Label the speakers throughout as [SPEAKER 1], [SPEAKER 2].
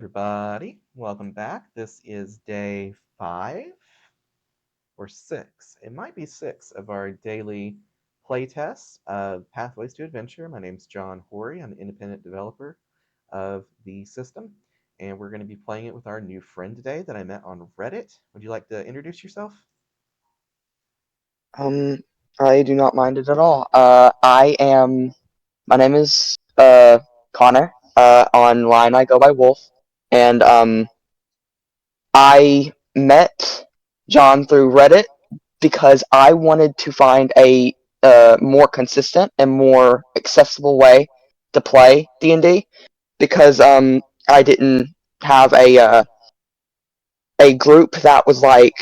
[SPEAKER 1] Everybody, welcome back. This is day 5 or 6. It might be 6 of our daily playtests of Pathways to Adventure. My name's John Horry. I'm the independent developer of the system, and we're going to be playing it with our new friend today that I met on Reddit. Would you like to introduce yourself?
[SPEAKER 2] Um, I do not mind it at all. My name is Connor. Online I go by Wolf, and I met John through Reddit because I wanted to find a more consistent and more accessible way to play D&D because I didn't have a group that was like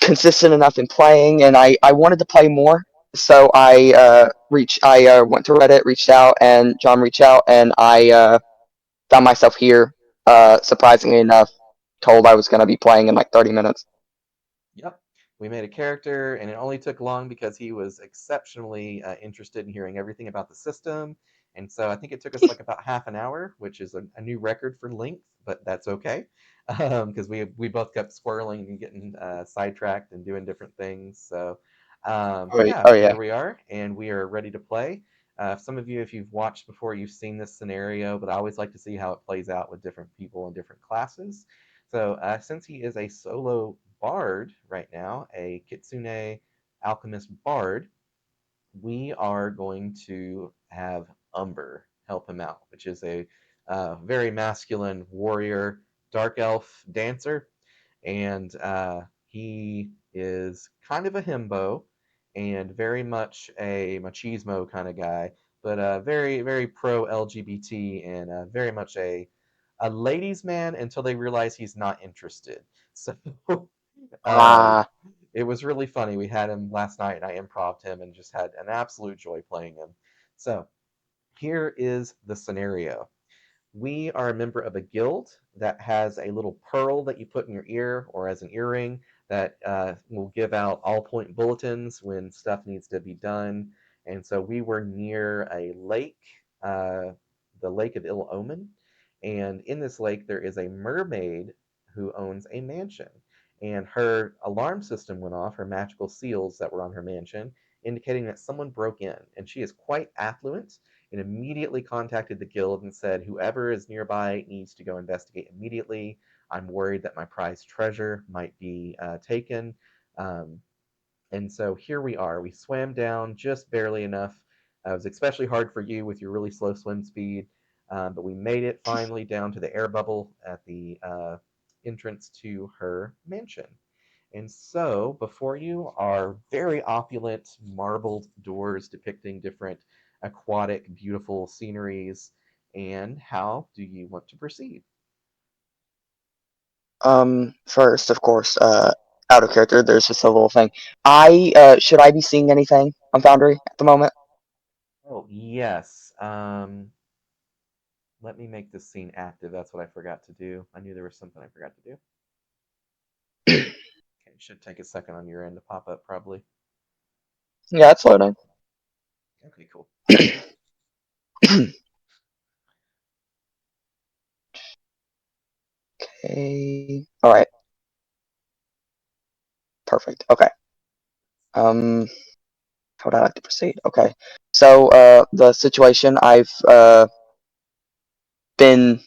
[SPEAKER 2] consistent enough in playing, and I wanted to play more. So I went to Reddit, reached out, and John reached out, and I found myself here. Surprisingly enough, told I was going to be playing in like 30 minutes.
[SPEAKER 1] Yep. We made a character, and it only took long because he was exceptionally interested in hearing everything about the system. And so I think it took us like about half an hour, which is a new record for length, but that's okay because we both kept swirling and getting sidetracked and doing different things. So,
[SPEAKER 2] Oh,
[SPEAKER 1] but yeah,
[SPEAKER 2] oh yeah.
[SPEAKER 1] here we are, and we are ready to play. Some of you, if you've watched before, you've seen this scenario, but I always like to see how it plays out with different people and different classes. So, since he is a solo bard right now, a Kitsune alchemist bard, we are going to have Umber help him out, which is a very masculine warrior, dark elf dancer, and he is kind of a himbo and very much a machismo kind of guy, but very very pro LGBT and very much a ladies' man until they realize he's not interested. So uh,
[SPEAKER 2] Ah,
[SPEAKER 1] it was really funny. We had him last night, and I improv'd him and just had an absolute joy playing him. So here is the scenario. We are a member of a guild that has a little pearl that you put in your ear or as an earring that will give out all point bulletins when stuff needs to be done. And so we were near a lake, uh, the Lake of Ill Omen. And in this lake, there is a mermaid who owns a mansion. And her alarm system went off, her magical seals that were on her mansion, indicating that someone broke in. And she is quite affluent and immediately contacted the guild and said, whoever is nearby needs to go investigate immediately. I'm worried that my prized treasure might be taken. Um, and so here we are. We swam down just barely enough. It was especially hard for you with your really slow swim speed, but we made it finally down to the air bubble at the entrance to her mansion. And so before you are very opulent marbled doors depicting different aquatic, beautiful sceneries. And how do you want to proceed?
[SPEAKER 2] first, of course, out of character. There's just a little thing. Should I be seeing anything on Foundry at the moment?
[SPEAKER 1] Oh, yes. Let me make this scene active. That's what I forgot to do. I knew there was something I forgot to do. Okay, it should take a second on your end to pop up, probably.
[SPEAKER 2] Yeah, it's loading.
[SPEAKER 1] Okay, cool.
[SPEAKER 2] Okay. All right. Perfect. Okay. Um, how would I like to proceed? Okay. So, the situation I've been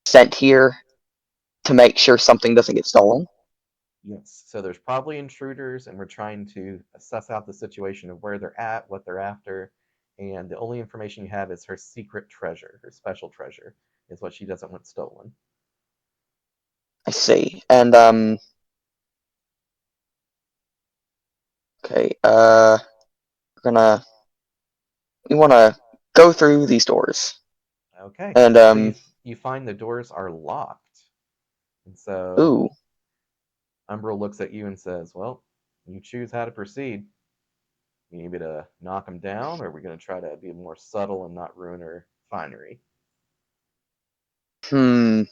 [SPEAKER 2] sent here to make sure something doesn't get stolen.
[SPEAKER 1] Yes. So there's probably intruders, and we're trying to suss out the situation of where they're at, what they're after, and the only information you have is her secret treasure, her special treasure, is what she doesn't want stolen.
[SPEAKER 2] I see. And okay. We're gonna we want to go through these doors.
[SPEAKER 1] Okay.
[SPEAKER 2] And
[SPEAKER 1] So you find the doors are locked, and so
[SPEAKER 2] ooh.
[SPEAKER 1] Umbral looks at you and says, "Well, you choose how to proceed. You need me to knock them down, or are we going to try to be more subtle and not ruin her finery?"
[SPEAKER 2] Hmm.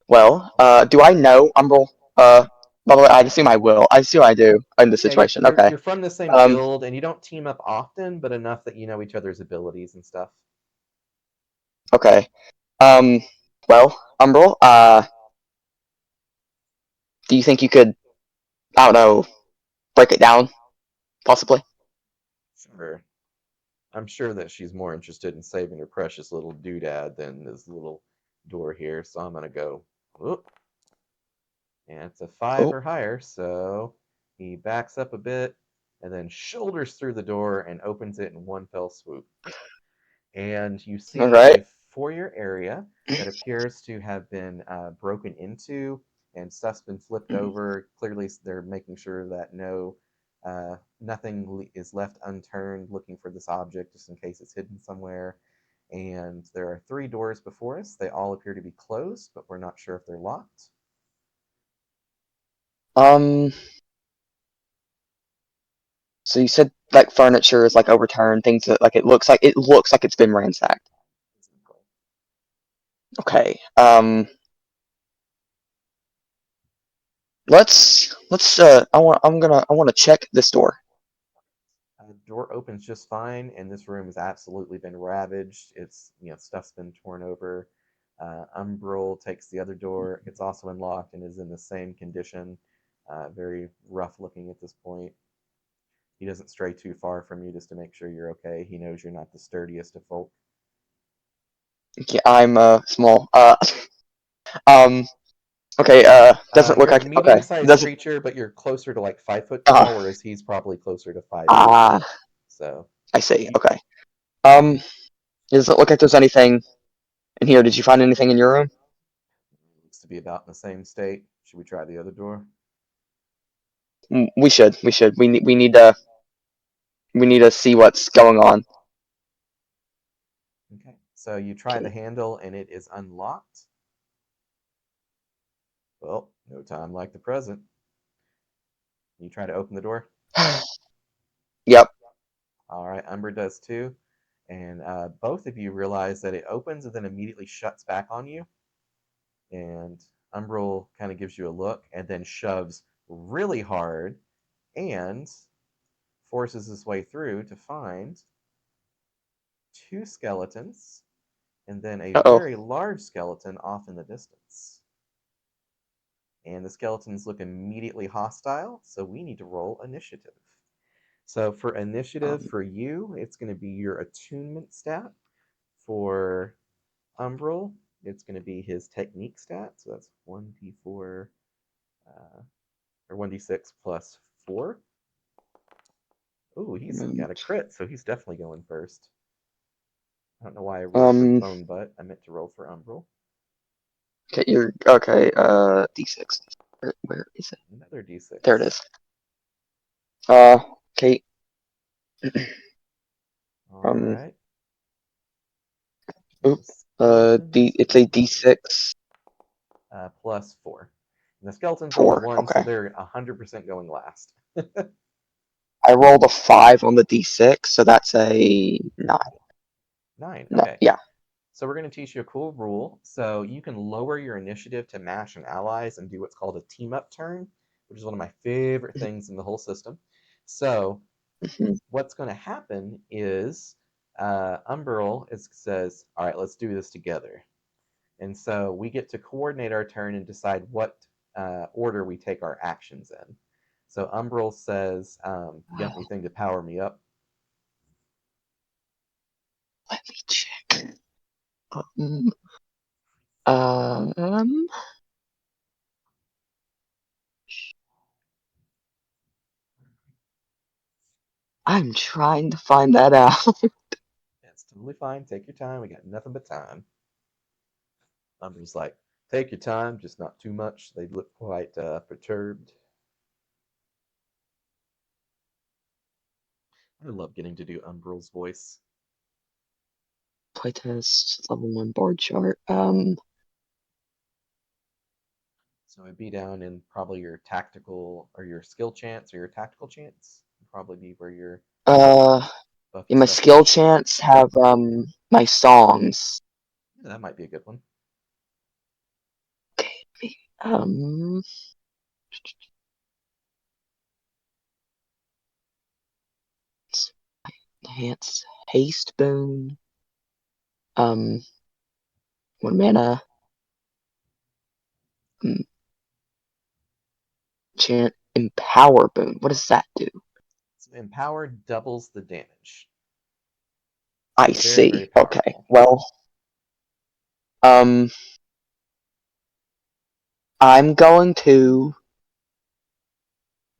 [SPEAKER 2] Well, do I know Umbral? By the way, I assume I will. I assume I do in this
[SPEAKER 1] Yeah,
[SPEAKER 2] situation. Okay.
[SPEAKER 1] you're from the same
[SPEAKER 2] Um.
[SPEAKER 1] guild, and you don't team up often, but enough that you know each other's abilities and stuff.
[SPEAKER 2] Okay. Um. Well, Umbral. Do you think you could? I don't know. Break it down, possibly.
[SPEAKER 1] Sure. I'm sure that she's more interested in saving her precious little doodad than this little door here, so I'm gonna go. Whoop, and it's a 5
[SPEAKER 2] Oh.
[SPEAKER 1] or higher, so he backs up a bit and then shoulders through the door and opens it in one fell swoop. And you
[SPEAKER 2] All
[SPEAKER 1] see
[SPEAKER 2] right.
[SPEAKER 1] a foyer area that appears to have been broken into, and stuff's been flipped over. Clearly, they're making sure that nothing is left unturned, looking for this object just in case it's hidden somewhere. And there are 3 doors before us. They all appear to be closed, but we're not sure if they're locked.
[SPEAKER 2] Um. So you said like furniture is like overturned, things that like it looks like it's been ransacked. Okay. I want to check this door.
[SPEAKER 1] The door opens just fine, and this room has absolutely been ravaged. Stuff's been torn over. Umbral takes the other door. It's also unlocked and is in the same condition. Very rough looking at this point. He doesn't stray too far from you just to make sure you're okay. He knows you're not the sturdiest of folk.
[SPEAKER 2] Yeah, I'm small. Um okay, doesn't look
[SPEAKER 1] You're a
[SPEAKER 2] like okay.
[SPEAKER 1] medium-sized
[SPEAKER 2] Doesn't
[SPEAKER 1] creature, but you're closer to like 5 foot
[SPEAKER 2] uh
[SPEAKER 1] tall, whereas he's probably closer to 5'8".
[SPEAKER 2] ah
[SPEAKER 1] So
[SPEAKER 2] I see.
[SPEAKER 1] you
[SPEAKER 2] Okay. Um does it look like there's anything in here? Did you find anything in your room?
[SPEAKER 1] looks to be about in the same state. Should we try the other door?
[SPEAKER 2] We should. We should. We need to see what's going on.
[SPEAKER 1] Okay. So you try the
[SPEAKER 2] Okay.
[SPEAKER 1] handle and it is unlocked. Well, no time like the present. You try to open the door.
[SPEAKER 2] Yep.
[SPEAKER 1] All right, Umber does too. And both of you realize that it opens and then immediately shuts back on you. And Umbral kind of gives you a look and then shoves really hard and forces his way through to find 2 skeletons and then a
[SPEAKER 2] Uh-oh.
[SPEAKER 1] very large skeleton off in the distance. And the skeletons look immediately hostile, so we need to roll initiative. So for initiative
[SPEAKER 2] Um,
[SPEAKER 1] for you, it's going to be your attunement stat. For Umbral, it's going to be his technique stat. So that's 1d4 or 1d6 plus 4. Ooh, he's got a crit, so he's definitely going first. I don't know why I rolled for
[SPEAKER 2] um
[SPEAKER 1] Bone Butt. I meant to roll for Umbral.
[SPEAKER 2] okay, you're okay, D6. Where is it?
[SPEAKER 1] Another
[SPEAKER 2] There it
[SPEAKER 1] d6.
[SPEAKER 2] is. Okay.
[SPEAKER 1] All
[SPEAKER 2] Um
[SPEAKER 1] right. And
[SPEAKER 2] oop,
[SPEAKER 1] the skeletons
[SPEAKER 2] it's a D6
[SPEAKER 1] plus 4. And the skeletons rolled a
[SPEAKER 2] 4.
[SPEAKER 1] 1, so
[SPEAKER 2] Okay.
[SPEAKER 1] they're 100% going last.
[SPEAKER 2] I rolled a 5 on the D6, so that's a 9.
[SPEAKER 1] 9.
[SPEAKER 2] No,
[SPEAKER 1] Okay.
[SPEAKER 2] yeah.
[SPEAKER 1] So we're going to teach you a cool rule. So you can lower your initiative to mash and allies and do what's called a team up turn, which is one of my favorite things in the whole system. So
[SPEAKER 2] Mhm.
[SPEAKER 1] what's going to happen is Umbral says, "All right, let's do this together." And so we get to coordinate our turn and decide what order we take our actions in. So Umbral says, "You got anything to power me up?"
[SPEAKER 2] Let me check. Um, um, I'm trying to find that out.
[SPEAKER 1] That's totally fine. Take your time. We got nothing but time. Umbral's like, "Take your time, just not too much." They look quite perturbed. I love getting to do Umbral's voice.
[SPEAKER 2] Playtest level 1 board chart.
[SPEAKER 1] So it'd be down in probably your tactical or your skill chance or your tactical chance. Would probably be where your
[SPEAKER 2] Uh,
[SPEAKER 1] buffy
[SPEAKER 2] in my
[SPEAKER 1] stuff
[SPEAKER 2] skill
[SPEAKER 1] is.
[SPEAKER 2] chants have my songs.
[SPEAKER 1] Yeah, that might be a good one.
[SPEAKER 2] Okay. Um, enhanced haste boon. Um, One mana. Hmm, Chant Empower Boon. What does that do?
[SPEAKER 1] So Empower doubles the damage.
[SPEAKER 2] I
[SPEAKER 1] So very, very
[SPEAKER 2] see. Okay.
[SPEAKER 1] powerful.
[SPEAKER 2] Well, um, I'm going to.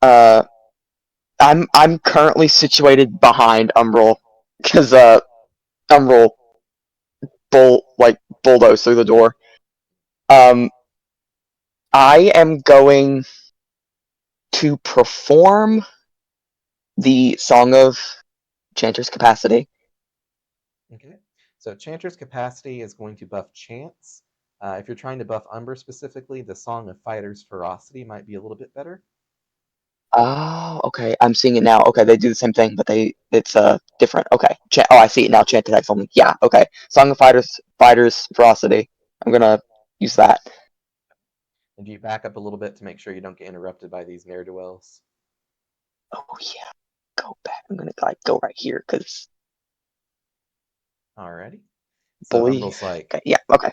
[SPEAKER 2] Uh, I'm currently situated behind Umbral because Umbral bulldoze through the door. Um, I am going to perform the Song of Chanter's Capacity.
[SPEAKER 1] Okay. So Chanter's Capacity is going to buff Chance. If you're trying to buff Umber specifically, the Song of Fighter's Ferocity might be a little bit better.
[SPEAKER 2] Oh, okay. I'm seeing it now. Okay, they do the same thing, but it's different. Okay. Oh, I see it now. Chant attacks only. Yeah. Okay. Song of Fighters Ferocity. I'm gonna use that.
[SPEAKER 1] And do you back up a little bit to make sure you don't get interrupted by these ne'er-do-wells?
[SPEAKER 2] Oh yeah. Go back. I'm gonna like go right here because
[SPEAKER 1] Alrighty. So
[SPEAKER 2] bully.
[SPEAKER 1] Umbral's like,
[SPEAKER 2] Okay. Yeah. Okay.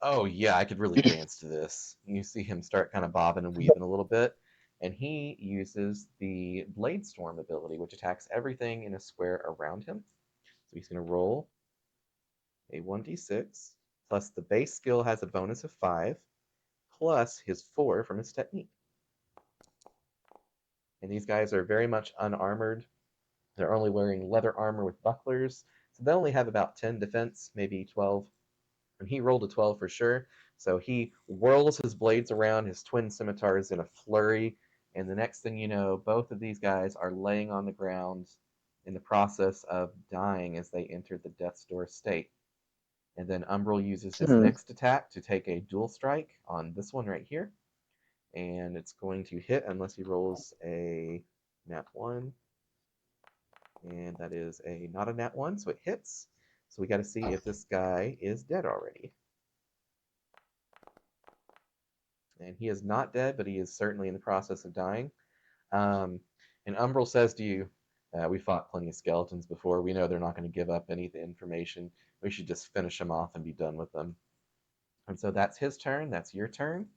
[SPEAKER 1] oh yeah, I could really dance to this. You see him start kind of bobbing and weaving a little bit, and he uses the Blade Storm ability, which attacks everything in a square around him. So he's going to roll a 1d6, plus the base skill has a bonus of 5, plus his 4 from his technique. And these guys are very much unarmored. They're only wearing leather armor with bucklers, so they only have about 10 defense, maybe 12. And he rolled a 12 for sure. So he whirls his blades around his twin scimitars in a flurry. And the next thing you know, both of these guys are laying on the ground in the process of dying as they enter the death's door state. And then Umbral uses his
[SPEAKER 2] Hmm.
[SPEAKER 1] next attack to take a dual strike on this one right here. And it's going to hit unless he rolls a nat 1. And that is a not a nat 1, so it hits. So we got to see if this guy is dead already. And he is not dead, but he is certainly in the process of dying. Um, and Umbral says to you, "We fought plenty of skeletons before. We know they're not going to give up any of the information. We should just finish them off and be done with them." And so that's his turn. That's your turn.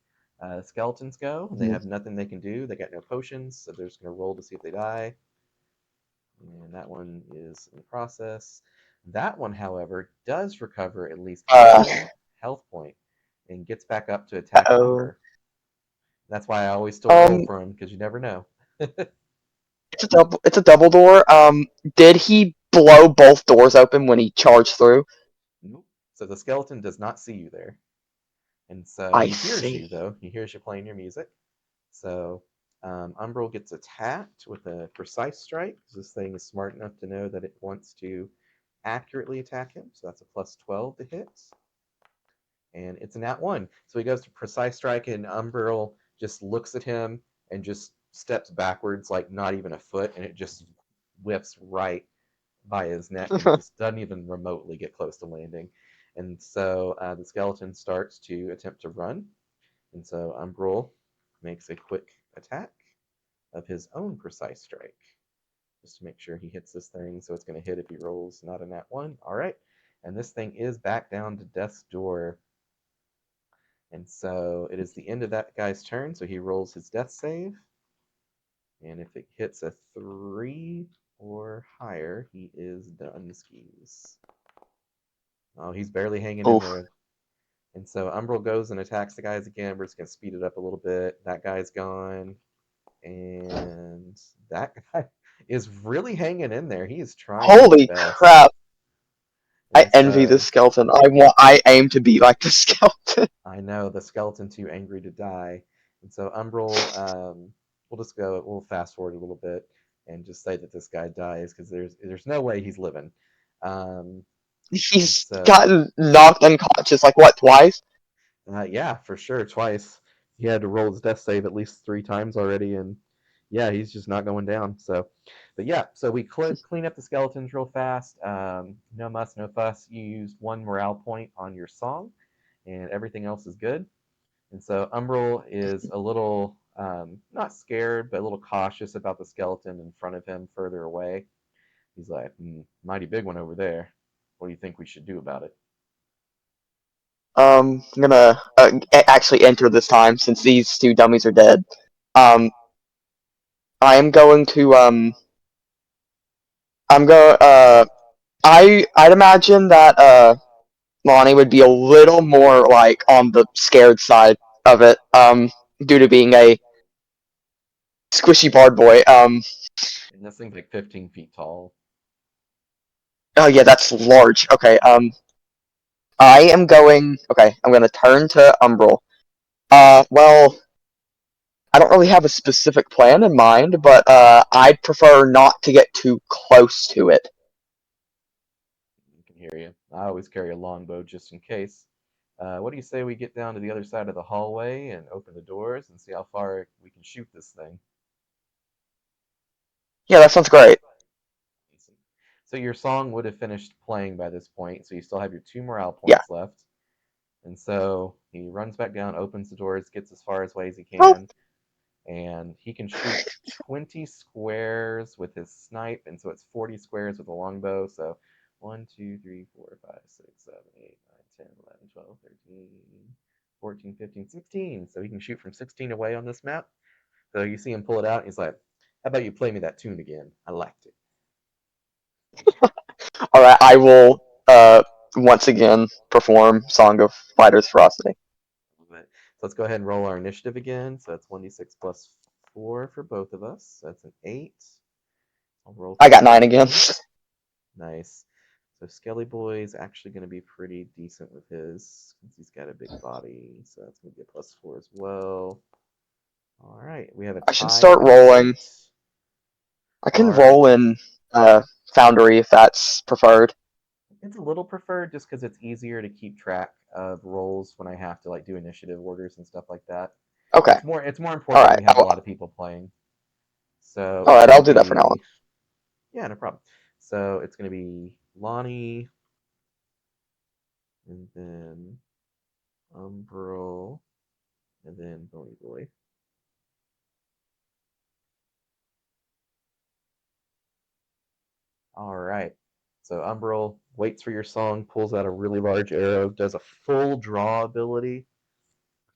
[SPEAKER 1] Skeletons go, and they have nothing they can do. They got no potions, so they're just going to roll to see if they die. And that one is in the process. That one, however, does recover at least
[SPEAKER 2] Uh.
[SPEAKER 1] one health point and gets back up to attack
[SPEAKER 2] Oh.
[SPEAKER 1] Umber. That's why I always still roll
[SPEAKER 2] Um.
[SPEAKER 1] for him because you never know.
[SPEAKER 2] It's a double. It's a double door. Did he blow both doors open when he charged through?
[SPEAKER 1] Nope. So the skeleton does not see you there, and so
[SPEAKER 2] I
[SPEAKER 1] he hears you
[SPEAKER 2] see.
[SPEAKER 1] though. He hears you playing your music. So Umbral gets attacked with a precise strike. This thing is smart enough to know that it wants to accurately attack him. So that's a plus 12 to hit, and it's a nat one. So he goes to precise strike, and Umbral just looks at him and just steps backwards like not even a foot, and it just whiffs right by his neck and just doesn't even remotely get close to landing. And so the skeleton starts to attempt to run. And so Umbral makes a quick attack of his own precise strike just to make sure he hits this thing. So it's going to hit if he rolls not a nat 1. All right. And this thing is back down to death's door. And so it is the end of that guy's turn. So he rolls his death save. And if it hits a 3 or higher, he is done skis. Oh, he's barely hanging in
[SPEAKER 2] Oof.
[SPEAKER 1] there. And so Umbral goes and attacks the guys again. We're just going to speed it up a little bit. That guy's gone. And that guy is really hanging in there. He is trying his
[SPEAKER 2] Holy
[SPEAKER 1] best.
[SPEAKER 2] crap! I
[SPEAKER 1] And
[SPEAKER 2] envy this
[SPEAKER 1] so
[SPEAKER 2] skeleton. I aim to be like the skeleton.
[SPEAKER 1] I know the skeleton too angry to die. And so Umbral, we'll just go, we'll fast forward a little bit and just say that this guy dies because there's no way he's living. Um, and
[SPEAKER 2] He's
[SPEAKER 1] so
[SPEAKER 2] gotten knocked unconscious like what, twice?
[SPEAKER 1] Yeah, for sure, twice. He had to roll his death save at least 3 times already, and yeah, he's just not going down. So, but yeah, so we clean up the skeletons real fast. No muss, no fuss. You used 1 morale point on your song, and everything else is good. And so Umbral is a little not scared, but a little cautious about the skeleton in front of him, further away. He's like, mighty big one over there. What do you think we should do about it?
[SPEAKER 2] I'm gonna actually enter this time since these two dummies are dead. Um, I am going to I'm go I'd imagine that Lonnie would be a little more like on the scared side of it, due to being a squishy bard boy.
[SPEAKER 1] And this thing's like 15 feet tall.
[SPEAKER 2] Oh yeah, that's large. Okay, I am going. Okay, I'm gonna turn to Umbral. Well, I don't really have a specific plan in mind, but I'd prefer not to get too close to it.
[SPEAKER 1] I can hear you. I always carry a longbow just in case. What do you say we get down to the other side of the hallway and open the doors and see how far we can shoot this thing?
[SPEAKER 2] Yeah, that sounds great.
[SPEAKER 1] So your song would have finished playing by this point, so you still have your two morale
[SPEAKER 2] Yeah.
[SPEAKER 1] points left. And so he runs back down, opens the doors, gets as far away as he
[SPEAKER 2] Well,
[SPEAKER 1] can, and he can shoot 20 squares with his snipe, and so it's 40 squares with a longbow. So 1, 2, 3, 4, 5, 6, 7, 8, 9, 10, 11, 12, 13, 14, 15, 16. So he can shoot from 16 away on this map. So you see him pull it out, and he's like, how about you play me that tune again? I liked it.
[SPEAKER 2] all right. I will once again perform Song of Fighter's Ferocity.
[SPEAKER 1] So let's go ahead and roll our initiative again. So that's 1d6 plus 4 for both of us. That's an 8. I'll roll
[SPEAKER 2] I
[SPEAKER 1] for
[SPEAKER 2] got 9 again.
[SPEAKER 1] Lonnie. Nice. So Skelly Boy is actually going to be pretty decent with his, since he's got a big body. So that's going to be a plus 4 as well. All right. We have a
[SPEAKER 2] I should
[SPEAKER 1] tie
[SPEAKER 2] start
[SPEAKER 1] at
[SPEAKER 2] rolling.
[SPEAKER 1] 8.
[SPEAKER 2] I
[SPEAKER 1] All
[SPEAKER 2] can
[SPEAKER 1] right.
[SPEAKER 2] roll in Foundry if that's preferred.
[SPEAKER 1] It's a little preferred just because it's easier to keep track of rolls when I have to like do initiative orders and stuff like that.
[SPEAKER 2] Okay.
[SPEAKER 1] It's more
[SPEAKER 2] All
[SPEAKER 1] important when
[SPEAKER 2] right.
[SPEAKER 1] we have a lot of people playing. So
[SPEAKER 2] All
[SPEAKER 1] it's
[SPEAKER 2] right.
[SPEAKER 1] going to
[SPEAKER 2] I'll do that for now on.
[SPEAKER 1] be, yeah, no problem. So it's going to be Lonnie, and then Umbral, and then Bony Boy. All right. So Umbral waits for your song, pulls out a really large arrow, does a full draw ability,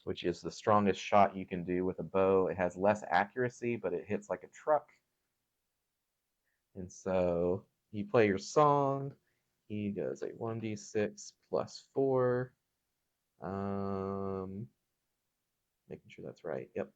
[SPEAKER 1] which is the strongest shot you can do with a bow. It has less accuracy, but it hits like a truck. And so you play your song. He does a 1d6 plus 4. Um, Making sure that's right. Yep.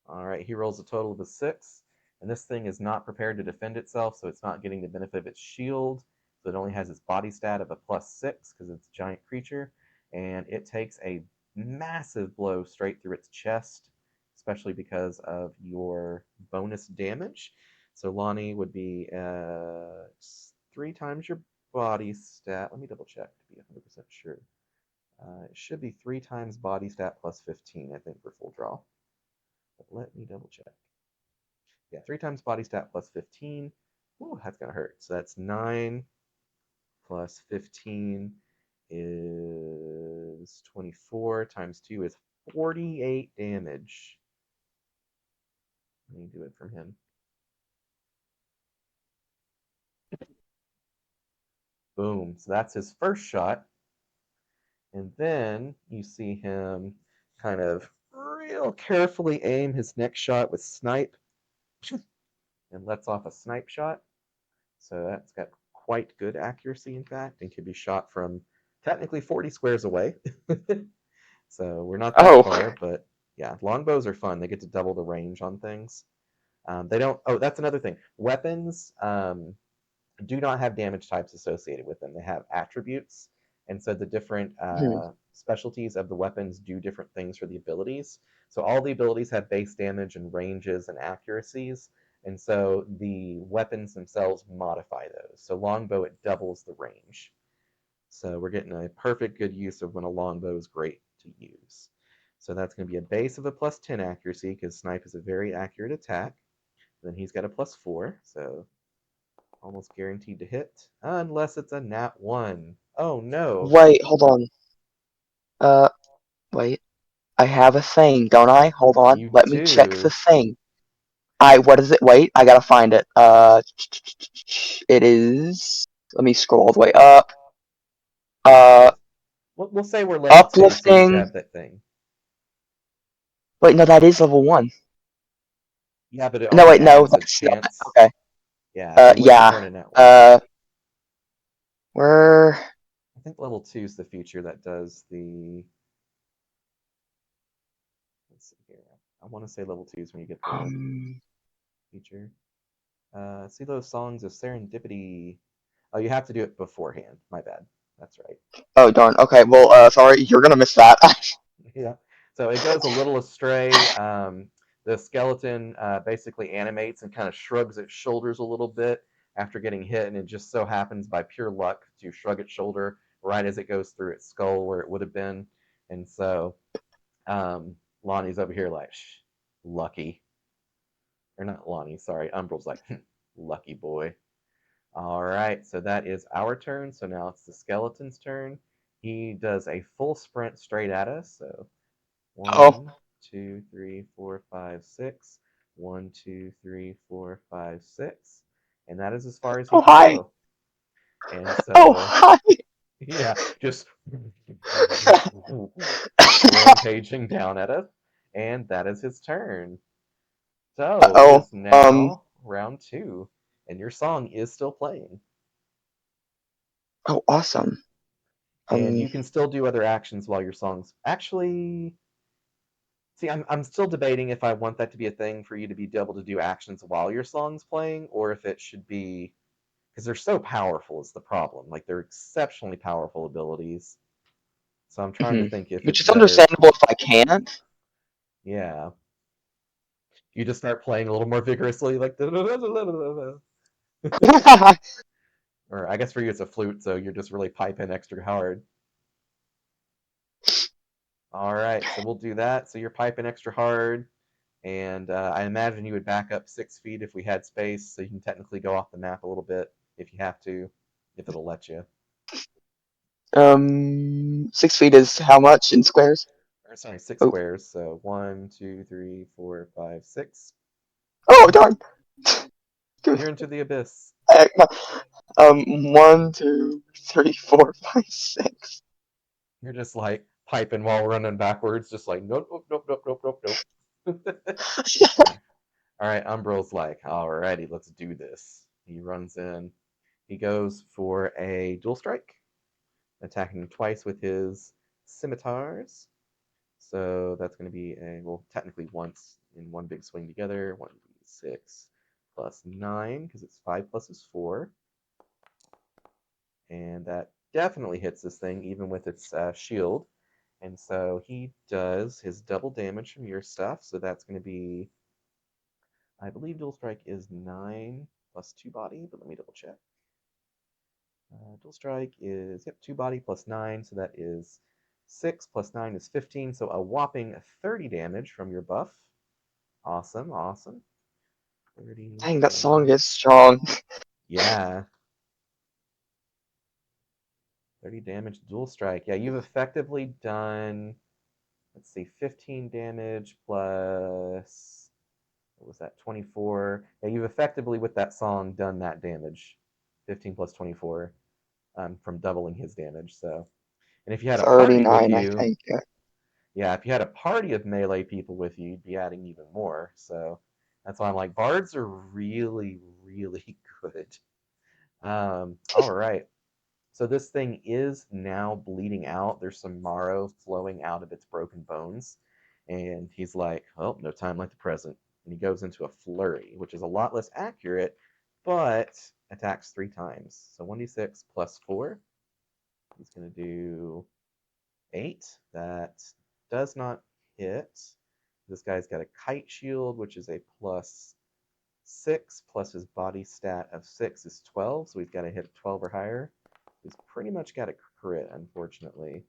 [SPEAKER 1] All right, he rolls a total of a 6. And this thing is not prepared to defend itself, so it's not getting the benefit of its shield. So it only has its body stat of a plus 6 because it's a giant creature. And it takes a massive blow straight through its chest, especially because of your bonus damage. So Lonnie would be 3 times your body stat. Let me double check to be 100% sure. It should be 3 times body stat plus 15, I think, for full draw. But let me double check. Yeah, 3 times body stat plus 15. Ooh, that's gonna hurt. So that's 9 plus 15 is 24 times 2 is 48 damage. Let me do it from him. Boom. So that's his first shot. And then you see him kind of real carefully aim his next shot with snipe and lets off a snipe shot. So that's got quite good accuracy, in fact, and can be shot from technically 40 squares away. So we're not that
[SPEAKER 2] Oh,
[SPEAKER 1] far, but yeah, longbows are fun. They get to double the range on things. They don't. Oh, that's another thing. Weapons do not have damage types associated with them. They have attributes, and so the different specialties of the weapons do different things for the abilities. So all the abilities have base damage and ranges and accuracies, and so the weapons themselves modify those. So longbow, it doubles the range. So we're getting a perfect good use of when a longbow is great to use. So that's going to be a base of a plus 10 accuracy because snipe is a very accurate attack. Then he's got a plus 4, so almost guaranteed to hit, unless it's a nat 1. Oh no,
[SPEAKER 2] wait, hold on. Uh, wait. I have a thing, don't I? Hold on.
[SPEAKER 1] you
[SPEAKER 2] Let me check the
[SPEAKER 1] do.
[SPEAKER 2] thing. What is it? Wait, I gotta find it. It is. Let me scroll all the way up. Uh,
[SPEAKER 1] We'll say we're level 2, so you
[SPEAKER 2] uplifting.
[SPEAKER 1] grab that thing.
[SPEAKER 2] Wait, no, that is level 1.
[SPEAKER 1] Yeah, but it
[SPEAKER 2] No,
[SPEAKER 1] only
[SPEAKER 2] wait, no,
[SPEAKER 1] adds a
[SPEAKER 2] that's still
[SPEAKER 1] chance.
[SPEAKER 2] okay.
[SPEAKER 1] Yeah, so what are you
[SPEAKER 2] Yeah.
[SPEAKER 1] turning at with?
[SPEAKER 2] Uh, we're
[SPEAKER 1] I think level 2 is the feature that does the. Let's see here. I want to say level 2 is when you get the
[SPEAKER 2] um.
[SPEAKER 1] feature. See those songs of serendipity. Oh, you have to do it beforehand. My bad. That's right.
[SPEAKER 2] Oh darn. Okay. Well, sorry, you're gonna miss that.
[SPEAKER 1] Yeah. So it goes a little astray. The skeleton basically animates and kind of shrugs its shoulders a little bit after getting hit, and it just so happens by pure luck to shrug its shoulder right as it goes through its skull where it would have been. And so Lonnie's over here like, shh, lucky. Or not Lonnie, sorry. Umbral's like, lucky boy. All right, so that is our turn. So now it's the skeleton's turn. He does a full sprint straight at us. So
[SPEAKER 2] Oh.
[SPEAKER 1] 1, 2, 3, 4, 5, 6. 1, 2, 3, 4, 5, 6. And that is as far as he
[SPEAKER 2] Oh
[SPEAKER 1] can
[SPEAKER 2] hi.
[SPEAKER 1] go. And
[SPEAKER 2] Oh
[SPEAKER 1] so,
[SPEAKER 2] hi.
[SPEAKER 1] yeah, just rampaging down at us. And that is his turn. So it
[SPEAKER 2] Oh.
[SPEAKER 1] is now round 2. And your song is still playing.
[SPEAKER 2] Oh awesome.
[SPEAKER 1] And
[SPEAKER 2] Um.
[SPEAKER 1] you can still do other actions while your song's actually. See, I'm still debating if I want that to be a thing for you to be able to do actions while your song's playing, or if it should be because they're so powerful is the problem. Like they're exceptionally powerful abilities. So I'm trying to
[SPEAKER 2] Mhm.
[SPEAKER 1] think if
[SPEAKER 2] Which
[SPEAKER 1] it's
[SPEAKER 2] is
[SPEAKER 1] better.
[SPEAKER 2] understandable if I can't.
[SPEAKER 1] Yeah, you just start playing a little more vigorously, like or I guess for you it's a flute, so you're just really piping extra hard. All right, so we'll do that. So you're piping extra hard. And I imagine you would back up 6 feet if we had space, so you can technically go off the map a little bit if you have to, if it'll let you.
[SPEAKER 2] 6 feet is how much in squares?
[SPEAKER 1] Or sorry, six
[SPEAKER 2] Oh.
[SPEAKER 1] squares. So 1, 2, 3, 4, 5, 6.
[SPEAKER 2] Oh darn.
[SPEAKER 1] You're into the abyss.
[SPEAKER 2] Heck, 1, 2, 3, 4, 5, 6.
[SPEAKER 1] You're just like piping while running backwards, just like nope, nope, nope, nope, nope, nope, nope. All right, Umbral's like, alrighty, let's do this. He runs in. He goes for a dual strike, attacking twice with his scimitars. So that's going to be well, technically once in one big swing together. 1d6 plus 9, because it's 5 plus is 4. And that definitely hits this thing, even with its shield. And so he does his double damage from your stuff. So that's going to be, I believe dual strike is 9 plus 2 body, but let me double check. Dual strike is, yep, 2 body plus 9, so that is 6 plus 9 is 15, so a whopping 30 damage from your buff. Awesome, awesome. 30,
[SPEAKER 2] Dang, that
[SPEAKER 1] 30.
[SPEAKER 2] song is strong.
[SPEAKER 1] Yeah, 30 damage dual strike. Yeah, you've effectively done, let's see, 15 damage plus, what was that, 24? Yeah, you've effectively, with that song, done that damage. 15 plus 24 from doubling his damage, so. And if you had a party with
[SPEAKER 2] 39, I
[SPEAKER 1] you,
[SPEAKER 2] think.
[SPEAKER 1] yeah, if you had a party of melee people with you, you'd be adding even more. So that's why I'm like, bards are really, really good. All right. So this thing is now bleeding out. There's some marrow flowing out of its broken bones. And he's like, oh, no time like the present. And he goes into a flurry, which is a lot less accurate, but attacks 3 times. So 1d6 plus 4. He's going to do 8. That does not hit. This guy's got a kite shield, which is a plus 6, plus his body stat of 6 is 12, so he's got to hit 12 or higher. He's pretty much got a crit, unfortunately.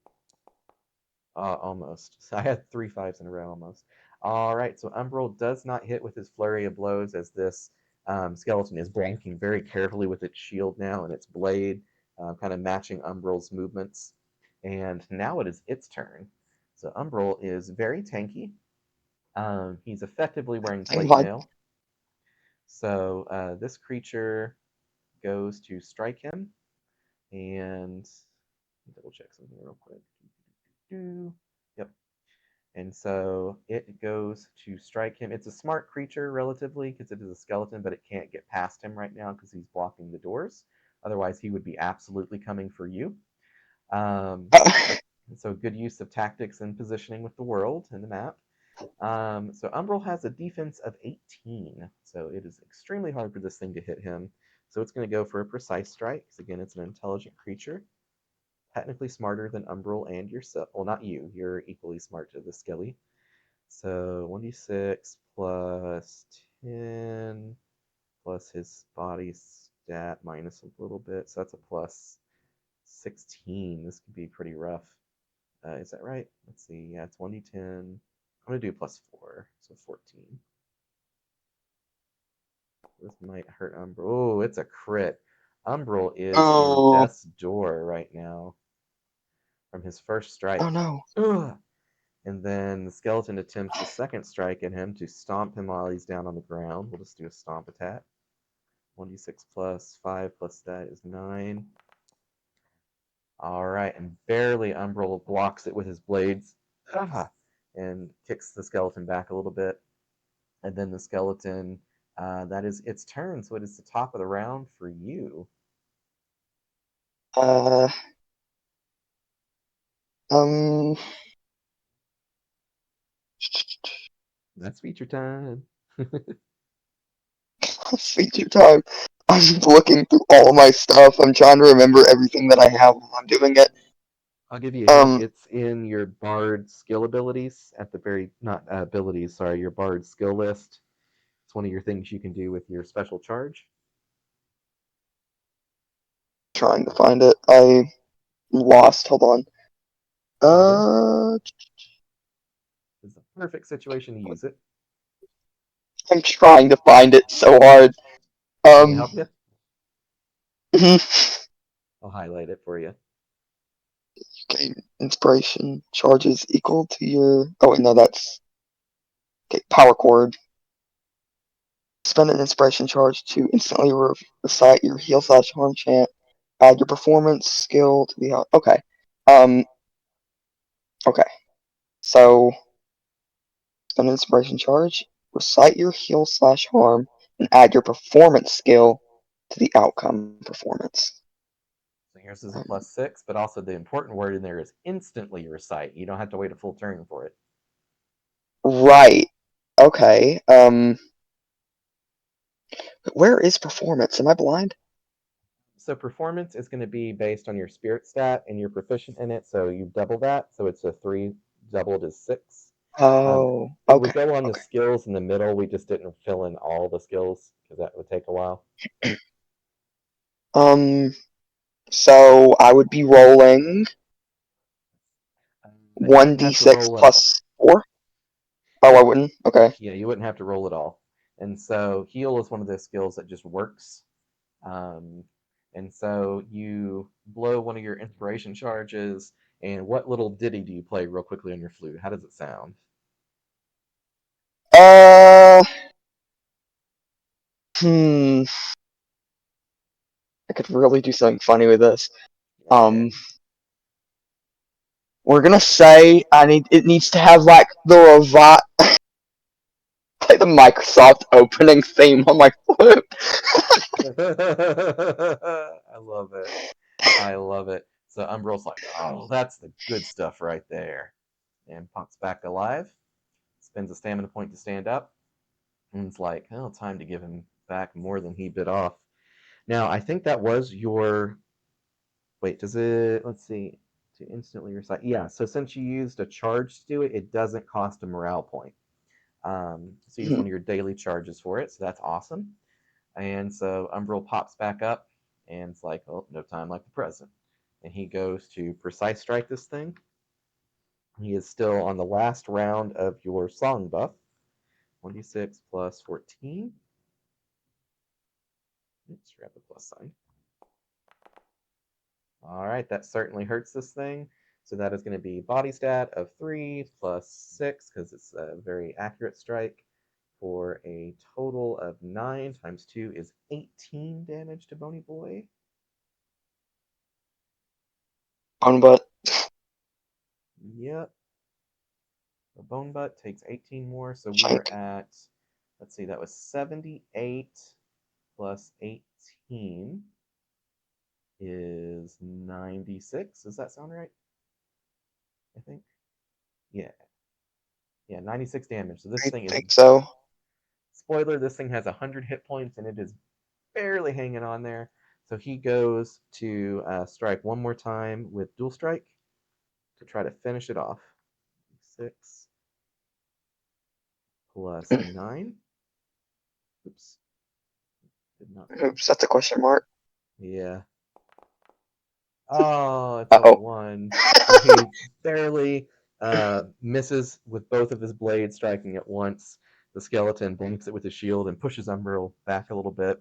[SPEAKER 1] Almost. So I had 3 5s in a row almost. All right, so Umbral does not hit with his flurry of blows as this skeleton is blanking very carefully with its shield now and its blade, kind of matching Umbral's movements. And now it is its turn. So Umbral is very tanky. He's effectively wearing
[SPEAKER 2] Dang,
[SPEAKER 1] plate
[SPEAKER 2] what?
[SPEAKER 1] mail. So this creature goes to strike him, and Double check something real quick. Yep. And so it goes to strike him. It's a smart creature relatively because it is a skeleton, but it can't get past him right now because he's blocking the doors. Otherwise, he would be absolutely coming for you. Um, so good use of tactics and positioning with the world and the map. So Umbral has a defense of 18, so it is extremely hard for this thing to hit him. So it's going to go for a precise strike. Because again, it's an intelligent creature, technically smarter than Umbral and yourself. Well, not you. You're equally smart to the Skelly. So 1d6 plus 10 plus his body stat minus a little bit. So that's a plus 16. This could be pretty rough. Is that right? Let's see. Yeah, it's 1d10. I'm going to do plus 4, so 14. This might hurt Umbral. Oh, it's a crit. Umbral is in
[SPEAKER 2] Oh,
[SPEAKER 1] death's door right now from his first strike.
[SPEAKER 2] oh no.
[SPEAKER 1] Ugh. And then the skeleton attempts a second strike at him to stomp him while he's down on the ground. We'll just do a stomp attack. 1d6 plus 5 plus that is 9. All right, and barely Umbral blocks it with his blades and kicks the skeleton back a little bit. And then the skeleton, that is its turn. So it is the top of the round for you.
[SPEAKER 2] Uh, um,
[SPEAKER 1] That's feature time.
[SPEAKER 2] feature time. I'm looking through all my stuff. I'm trying to remember everything that I have while I'm doing it.
[SPEAKER 1] I'll give you a hint.
[SPEAKER 2] Um,
[SPEAKER 1] It's in your bard skill abilities at the very, not abilities, sorry, your bard skill list. It's one of your things you can do with your special charge.
[SPEAKER 2] trying to find it. I lost. Hold on.
[SPEAKER 1] It's all good.
[SPEAKER 2] Uh,
[SPEAKER 1] It's a perfect situation to use it.
[SPEAKER 2] I'm trying to find it so hard.
[SPEAKER 1] Want me to
[SPEAKER 2] Um,
[SPEAKER 1] help you? I'll highlight it for you.
[SPEAKER 2] okay, inspiration charges equal to your. Oh wait, no, that's okay. Power chord. Spend an inspiration charge to instantly recite your heal slash harm chant. Add your performance skill to the. Okay. Um. Okay. So spend an inspiration charge. Recite your heal slash harm and add your performance skill to the outcome performance.
[SPEAKER 1] So yours is a plus 6, but also the important word in there is instantly recite. You don't have to wait a full turn for it.
[SPEAKER 2] Right. Okay. Where is performance? Am I blind?
[SPEAKER 1] So performance is going to be based on your spirit stat, and you're proficient in it, so you double that. So it's a 3 doubled is 6. Um,
[SPEAKER 2] Oh.
[SPEAKER 1] it would
[SPEAKER 2] Okay.
[SPEAKER 1] go on the
[SPEAKER 2] Okay.
[SPEAKER 1] skills in the middle. We just didn't fill in all the skills because that would take a while.
[SPEAKER 2] Um. So I would be rolling
[SPEAKER 1] You
[SPEAKER 2] one
[SPEAKER 1] wouldn't
[SPEAKER 2] d
[SPEAKER 1] have to
[SPEAKER 2] six
[SPEAKER 1] roll at all.
[SPEAKER 2] plus 4. Oh, I wouldn't. Okay.
[SPEAKER 1] Yeah, you wouldn't have to roll at all. And so heal is one of those skills that just works. Um, and so you blow one of your inspiration charges. And what little ditty do you play real quickly on your flute? How does it sound?
[SPEAKER 2] Uh. Hmm. I could really do something funny with this.
[SPEAKER 1] Okay.
[SPEAKER 2] Um. We're gonna say I need. It needs to have like the like the Microsoft opening theme on my flute.
[SPEAKER 1] I love it. I love it. So Umbral's like, oh, that's the good stuff right there. And pops back alive, spends a stamina point to stand up, and it's like, oh, time to give him back more than he bit off. Now, I think that was your. Wait, does it. Let's see. To instantly recite. Yeah, so since you used a charge to do it, it doesn't cost a morale point. So use one of your daily charges for it, so that's awesome. And so Umbral pops back up, and it's like, oh, no time like the present. And he goes to precise strike this thing. He is still on the last round of your song buff. 1d6 plus 14. Oops, grab the plus sign. All right, that certainly hurts this thing. So that is going to be body stat of 3 plus 6, because it's a very accurate strike, for a total of 9 times 2 is 18 damage to Bony Boy.
[SPEAKER 2] On but
[SPEAKER 1] Yep. The bone butt takes 18 more, so we are
[SPEAKER 2] chunk.
[SPEAKER 1] at, let's see, that was 78 plus 18 is 96. Does that sound right? I think. Yeah. Yeah, 96 damage. So this
[SPEAKER 2] I
[SPEAKER 1] thing is,
[SPEAKER 2] think so.
[SPEAKER 1] spoiler, this thing has 100 hit points and it is barely hanging on there. So he goes to strike one more time with Dual Strike to try to finish it off. 6 plus 9. Oops, did not.
[SPEAKER 2] Oops, that's a question mark.
[SPEAKER 1] Yeah. Oh, it's
[SPEAKER 2] Uh
[SPEAKER 1] a
[SPEAKER 2] oh.
[SPEAKER 1] 1. So he barely misses with both of his blades striking at once. The skeleton blinks it with his shield and pushes Umbral back a little bit.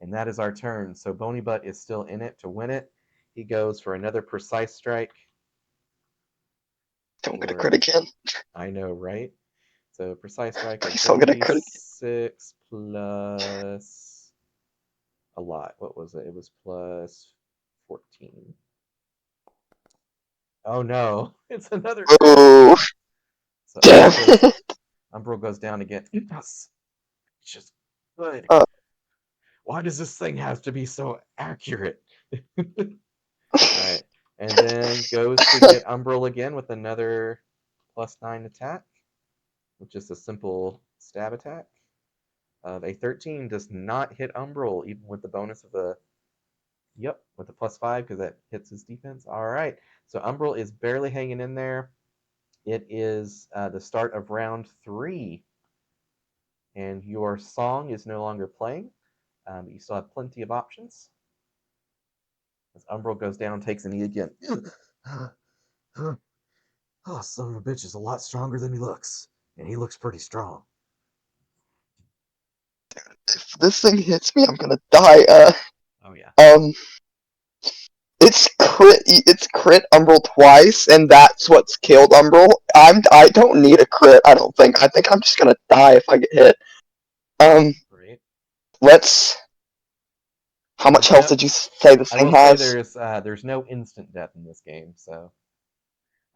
[SPEAKER 1] And that is our turn. So Bony Butt is still in it to win it. He goes for another precise strike
[SPEAKER 2] Don't get a
[SPEAKER 1] for,
[SPEAKER 2] crit again.
[SPEAKER 1] I know, right? So precise strike is
[SPEAKER 2] Please don't get a crit again.
[SPEAKER 1] 1d6 plus a lot. What was it? It was plus 14. Oh no, it's another crit.
[SPEAKER 2] Ooh,
[SPEAKER 1] So
[SPEAKER 2] damn it.
[SPEAKER 1] Umbral goes down again. Yes, it's just good.
[SPEAKER 2] Uh,
[SPEAKER 1] Why does this thing have to be so accurate? All right, and then goes to get Umbral again with another +9 attack, which is a simple stab attack. A 13 does not hit Umbral, even with the bonus of the, yep, with the +5 because that hits his defense. All right, so Umbral is barely hanging in there. It is the start of round 3, and your song is no longer playing. But you still have plenty of options. As Umbral goes down, takes a knee again. Oh, son of a bitch is a lot stronger than he looks, and he looks pretty strong.
[SPEAKER 2] if this thing hits me, I'm gonna die.
[SPEAKER 1] Oh yeah,
[SPEAKER 2] Um, it's crit Umbral twice, and that's what's killed Umbral. I don't need a crit. I don't think. I think I'm just gonna die if I get hit. Um,
[SPEAKER 1] great.
[SPEAKER 2] let's. How much
[SPEAKER 1] There's
[SPEAKER 2] health
[SPEAKER 1] no.
[SPEAKER 2] did you say this
[SPEAKER 1] I
[SPEAKER 2] thing
[SPEAKER 1] will say
[SPEAKER 2] has?
[SPEAKER 1] there's no instant death in this game, so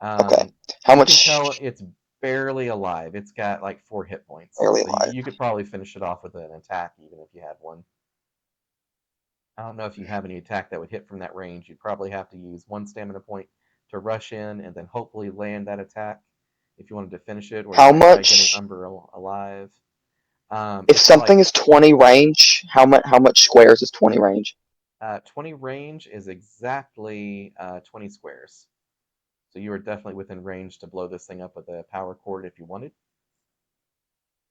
[SPEAKER 2] Okay. How
[SPEAKER 1] you can
[SPEAKER 2] much?
[SPEAKER 1] tell it's barely alive. It's got like 4 hit points,
[SPEAKER 2] Barely
[SPEAKER 1] so you,
[SPEAKER 2] alive.
[SPEAKER 1] you could probably finish it off with an attack, even if you had one. I don't know if you have any attack that would hit from that range. You'd probably have to use one stamina point to rush in and then hopefully land that attack if you wanted to finish it, or you
[SPEAKER 2] How
[SPEAKER 1] might try getting
[SPEAKER 2] much?
[SPEAKER 1] Umber alive.
[SPEAKER 2] If
[SPEAKER 1] It's
[SPEAKER 2] something
[SPEAKER 1] like
[SPEAKER 2] is 20 range, how much squares is 20 range?
[SPEAKER 1] 20 range is exactly 20 squares. So you are definitely within range to blow this thing up with a power cord if you wanted.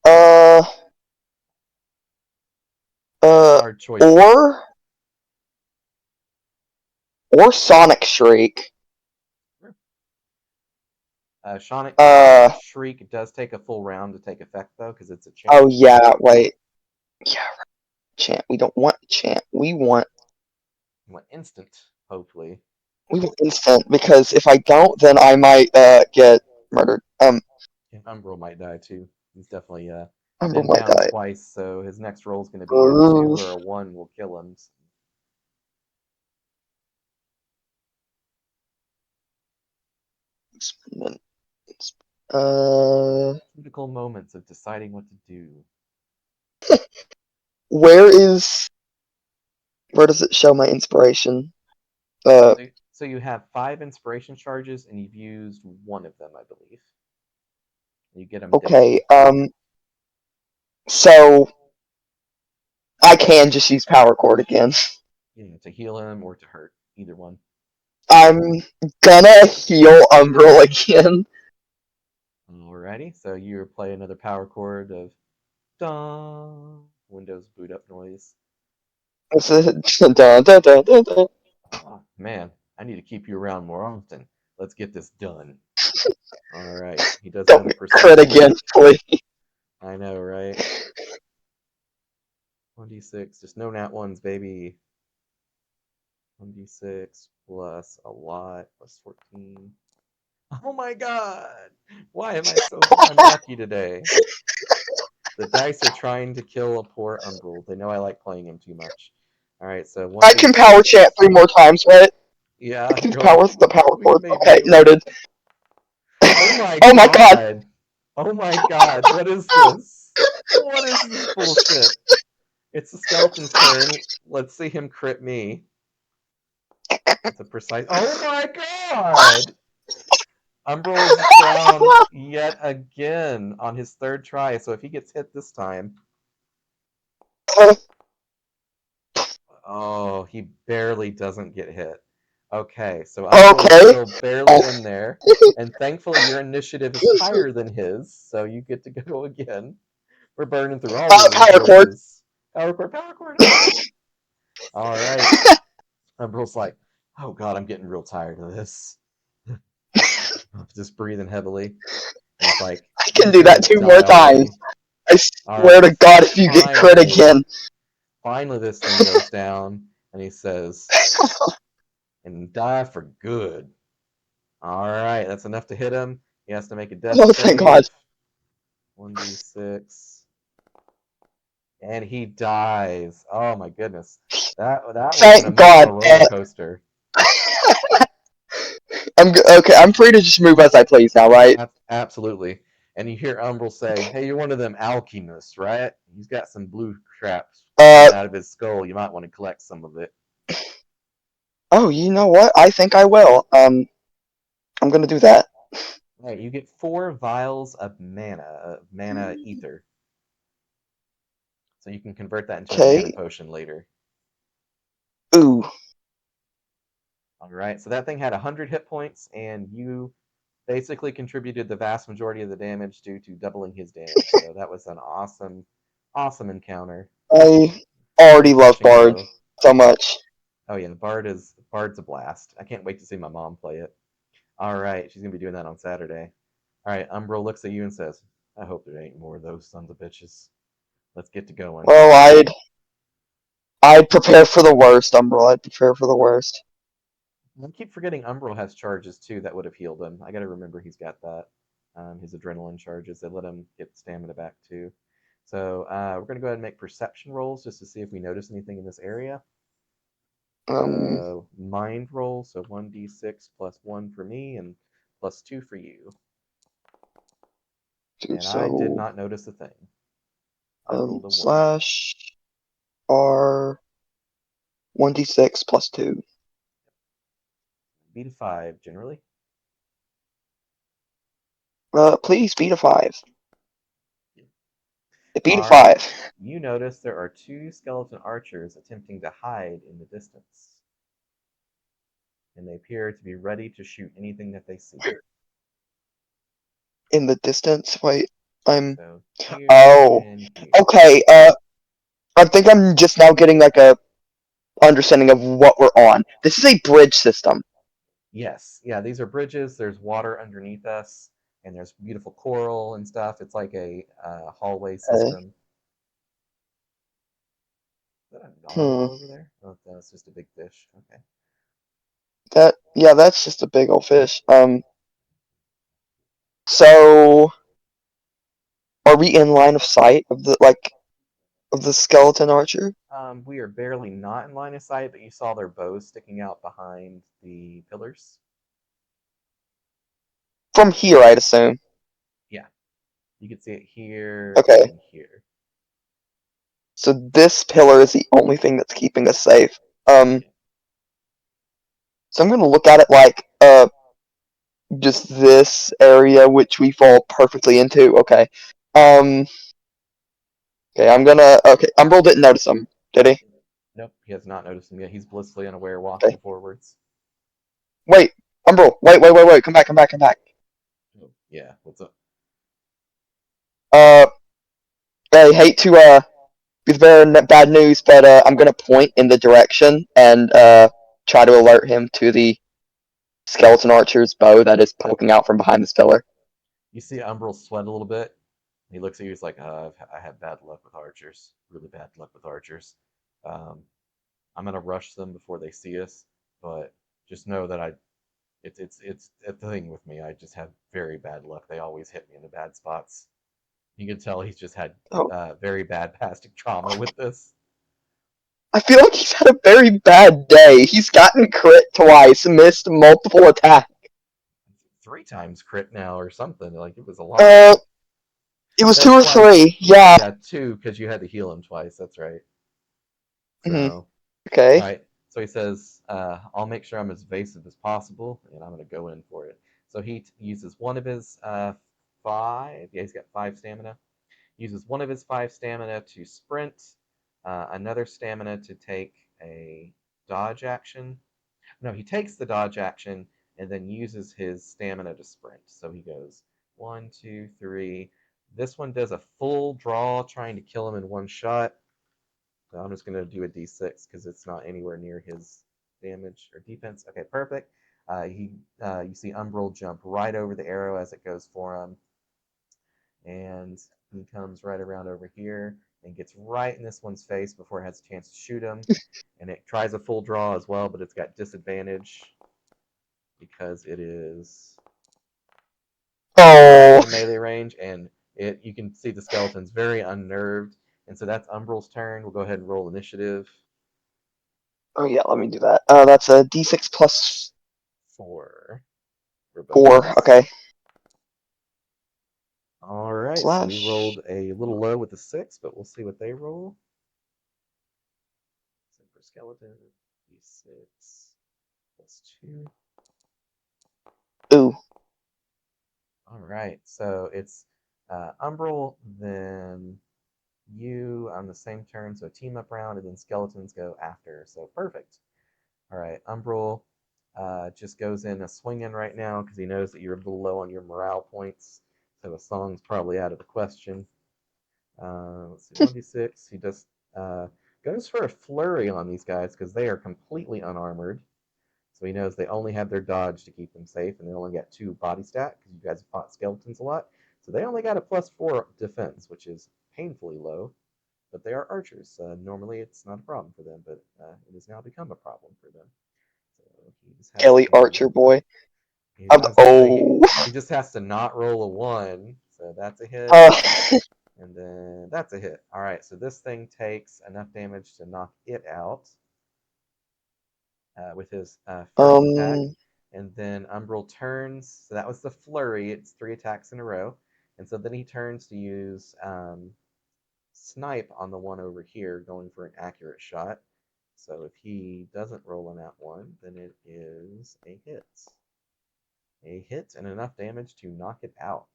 [SPEAKER 2] Uh, uh,
[SPEAKER 1] Hard choices.
[SPEAKER 2] or Sonic Shriek.
[SPEAKER 1] Sonic
[SPEAKER 2] Uh,
[SPEAKER 1] Shriek does take a full round to take effect though, because it's a
[SPEAKER 2] oh
[SPEAKER 1] chant.
[SPEAKER 2] yeah, wait. Yeah, right. Chant. We don't want chant.
[SPEAKER 1] Well, instant, hopefully.
[SPEAKER 2] We want instant because if I don't, then I might get murdered.
[SPEAKER 1] And Umbral might die too. He's definitely
[SPEAKER 2] Umber
[SPEAKER 1] been
[SPEAKER 2] might
[SPEAKER 1] down
[SPEAKER 2] die.
[SPEAKER 1] twice, so his next roll is going to be a 2 or a 1 will kill him.
[SPEAKER 2] Uh,
[SPEAKER 1] Critical moments of deciding what to do.
[SPEAKER 2] where is where does it show my inspiration? Uh,
[SPEAKER 1] So you have 5 inspiration charges, and you've used one of them, I believe. You get them
[SPEAKER 2] okay.
[SPEAKER 1] daily.
[SPEAKER 2] So I can just use power cord again.
[SPEAKER 1] To heal him or to hurt, either one.
[SPEAKER 2] I'm gonna heal Umbral again.
[SPEAKER 1] Alrighty, so you play another power chord of dun Windows boot up noise.
[SPEAKER 2] Dun, dun, dun, dun, dun.
[SPEAKER 1] Oh, man, I need to keep you around more often. Let's get this done. Alright, he does
[SPEAKER 2] Don't
[SPEAKER 1] another
[SPEAKER 2] get crit
[SPEAKER 1] precise
[SPEAKER 2] again,
[SPEAKER 1] strike.
[SPEAKER 2] please.
[SPEAKER 1] I know, right? 1d6, just no nat ones, baby. 1d6 plus a lot, plus 14. Oh my god! Why am I so unlucky today? The dice are trying to kill a poor Umbral. They know I like playing him too much. Alright, so
[SPEAKER 2] I can power chant
[SPEAKER 1] 1d6.
[SPEAKER 2] 3 more times, right? I
[SPEAKER 1] Yeah,
[SPEAKER 2] can do
[SPEAKER 1] you're like,
[SPEAKER 2] the power
[SPEAKER 1] we
[SPEAKER 2] chord.
[SPEAKER 1] may be
[SPEAKER 2] Okay,
[SPEAKER 1] able to.
[SPEAKER 2] noted.
[SPEAKER 1] Oh my
[SPEAKER 2] Oh my god!
[SPEAKER 1] god! Oh my god, what is this? What is this bullshit? It's the skeleton's turn. Let's see him crit me. That's a precise. Oh my god! Umbral's down yet again on his third try, so if he gets hit this time. Oh, he barely doesn't get hit. Okay, so Umbral is
[SPEAKER 2] Okay.
[SPEAKER 1] still barely
[SPEAKER 2] Oh,
[SPEAKER 1] in there, and thankfully your initiative is higher than his, so you get to go again. We're burning through all the
[SPEAKER 2] power chord.
[SPEAKER 1] resources. Power cord, okay. All right. Umbral's like, oh god, I'm getting real tired of this. Just breathing heavily. And he's like,
[SPEAKER 2] I
[SPEAKER 1] you
[SPEAKER 2] can do that
[SPEAKER 1] deserve to
[SPEAKER 2] two more
[SPEAKER 1] die
[SPEAKER 2] times.
[SPEAKER 1] already.
[SPEAKER 2] I
[SPEAKER 1] All
[SPEAKER 2] swear
[SPEAKER 1] right,
[SPEAKER 2] to God, if you get crit
[SPEAKER 1] finally,
[SPEAKER 2] again.
[SPEAKER 1] finally this thing goes down, and he says, and die for good. All right, that's enough to hit him. He has to make a death
[SPEAKER 2] Oh, thank God.
[SPEAKER 1] save. 1d6. And he dies. Oh my goodness. That was an
[SPEAKER 2] Thank God.
[SPEAKER 1] emotional roller coaster.
[SPEAKER 2] Okay. I'm free to just move as I please now, right?
[SPEAKER 1] Absolutely. And you hear Umbral say, "Hey, you're one of them alchemists, right? He's got some blue traps
[SPEAKER 2] Uh.
[SPEAKER 1] coming out of his skull. You might want to collect some of it."
[SPEAKER 2] Oh, you know what? I think I will. I'm gonna do that.
[SPEAKER 1] All right, you get 4 vials of mana ether, so you can convert that into a mana
[SPEAKER 2] Okay.
[SPEAKER 1] potion later.
[SPEAKER 2] Ooh.
[SPEAKER 1] All right, so that thing had 100 hit points, and you basically contributed the vast majority of the damage due to doubling his damage. So that was an awesome, awesome encounter.
[SPEAKER 2] I already love
[SPEAKER 1] Touch and
[SPEAKER 2] Bard
[SPEAKER 1] go.
[SPEAKER 2] so much.
[SPEAKER 1] Oh yeah, Bard's a blast. I can't wait to see my mom play it. All right, she's gonna be doing that on Saturday. All right, Umbro looks at you and says, "I hope there ain't more of those sons of bitches. Let's get to going."
[SPEAKER 2] Well, I'd prepare for the worst, Umbral. I'd prepare for the worst.
[SPEAKER 1] I keep forgetting Umbro has charges too that would have healed him. I gotta remember he's got that. His adrenaline charges, they let him get stamina back too. So we're gonna go ahead and make perception rolls just to see if we notice anything in this area.
[SPEAKER 2] Um,
[SPEAKER 1] Mind roll, so 1d6 plus 1 for me and plus 2 for you. And I did
[SPEAKER 2] so
[SPEAKER 1] not notice a thing. I rolled a 1.
[SPEAKER 2] slash R 1d6 plus 2.
[SPEAKER 1] Beat a 5 generally.
[SPEAKER 2] Please beat a 5. Beat a
[SPEAKER 1] All right.
[SPEAKER 2] 5.
[SPEAKER 1] You notice there are 2 skeleton archers attempting to hide in the distance, and they appear to be ready to shoot anything that they see.
[SPEAKER 2] In the distance. Wait, I'm.
[SPEAKER 1] So here
[SPEAKER 2] Oh,
[SPEAKER 1] and here.
[SPEAKER 2] okay. I think I'm just now getting like a understanding of what we're on. This is a bridge system.
[SPEAKER 1] Yes, yeah, these are bridges. There's water underneath us, and there's beautiful coral and stuff. It's like a hallway
[SPEAKER 2] Uh,
[SPEAKER 1] system. Is that a
[SPEAKER 2] hmm.
[SPEAKER 1] narwhal over there? Oh, that's just a big fish. Okay.
[SPEAKER 2] Yeah, that's just a big old fish. So are we in line of sight of the skeleton archer?
[SPEAKER 1] We are barely not in line of sight, but you saw their bows sticking out behind the pillars.
[SPEAKER 2] From here, I'd assume.
[SPEAKER 1] Yeah, you can see it here
[SPEAKER 2] Okay.
[SPEAKER 1] and here.
[SPEAKER 2] So this pillar is the only thing that's keeping us safe.
[SPEAKER 1] Yeah.
[SPEAKER 2] So I'm gonna look at it like just this area which we fall perfectly into. Okay. Um okay, okay, Umbral didn't notice him, did he?
[SPEAKER 1] Nope, he has not noticed him yet. He's blissfully unaware,
[SPEAKER 2] Okay.
[SPEAKER 1] walking forwards.
[SPEAKER 2] Wait, Umbral, wait, come back.
[SPEAKER 1] Oh, yeah, what's up?
[SPEAKER 2] Uh I hate to be the bearer of bad news, but I'm gonna point in the direction and try to alert him to the skeleton archer's bow that is poking out from behind this pillar.
[SPEAKER 1] You see Umbral sweat a little bit. He looks at you. He's like, I have bad luck with archers. Really bad luck with archers. Um, I'm gonna rush them before they see us, but just know that it's a thing with me. I just have very bad luck. They always hit me in the bad spots. You can tell he's just had
[SPEAKER 2] Oh,
[SPEAKER 1] very bad past trauma with this.
[SPEAKER 2] I feel like he's had a very bad day. He's gotten crit twice, missed multiple attacks.
[SPEAKER 1] 3 times crit now or something. Like it was a lot.
[SPEAKER 2] Uh, it was two or
[SPEAKER 1] Twice.
[SPEAKER 2] three. Yeah.
[SPEAKER 1] Yeah, two because you had to heal him twice. That's right.
[SPEAKER 2] Hmm.
[SPEAKER 1] So, all
[SPEAKER 2] Okay.
[SPEAKER 1] right. So he says, "I'll make sure I'm as evasive as possible, and I'm going to go in for it." So he uses one of his five. Yeah, he's got 5 stamina. Uses one of his 5 stamina to sprint, another stamina to take a dodge action. No, he takes the dodge action and then uses his stamina to sprint. So he goes 1, 2, 3. This one does a full draw, trying to kill him in one shot. So I'm just going to do a d6 because it's not anywhere near his damage or defense. Okay, perfect. You see Umbral jump right over the arrow as it goes for him, and he comes right around over here and gets right in this one's face before it has a chance to shoot him. And it tries a full draw as well, but it's got disadvantage because it is
[SPEAKER 2] Oh.
[SPEAKER 1] in melee range, and you can see the skeleton's very unnerved. And so that's Umbral's turn. We'll go ahead and roll initiative.
[SPEAKER 2] Oh yeah, let me do that. That's a d6 plus
[SPEAKER 1] 4 for both of
[SPEAKER 2] 4.
[SPEAKER 1] us.
[SPEAKER 2] Okay.
[SPEAKER 1] All right, so we
[SPEAKER 2] Slash.
[SPEAKER 1] rolled a little low with the 6, but we'll see what they roll. So for skeleton, d6 plus 2.
[SPEAKER 2] Ooh.
[SPEAKER 1] All right, so it's Umbral, then you on the same turn, so team up round, and then skeletons go after. So perfect. All right, Umbral just goes in a swinging right now because he knows that you're a little low on your morale points. So a song's probably out of the question. Let's see, 1d6. He just goes for a flurry on these guys because they are completely unarmored. So he knows they only have their dodge to keep them safe, and they only got 2 body stat because you guys have fought skeletons a lot. So they only got a +4 defense, which is painfully low. But they are archers. Normally it's not a problem for them, but it has now become a problem for them. So he just has
[SPEAKER 2] Kelly
[SPEAKER 1] to
[SPEAKER 2] Archer boy.
[SPEAKER 1] he has
[SPEAKER 2] Oh.
[SPEAKER 1] he just has to not roll a 1. So that's a hit.
[SPEAKER 2] Uh,
[SPEAKER 1] And then that's a hit. All right, so this thing takes enough damage to knock it out with his first attack.
[SPEAKER 2] um.
[SPEAKER 1] And then Umbral turns. So that was the flurry. It's 3 attacks in a row. And so then he turns to use Snipe on the one over here, going for an accurate shot. So if he doesn't roll on that one, then it is a hit. A hit and enough damage to knock it out.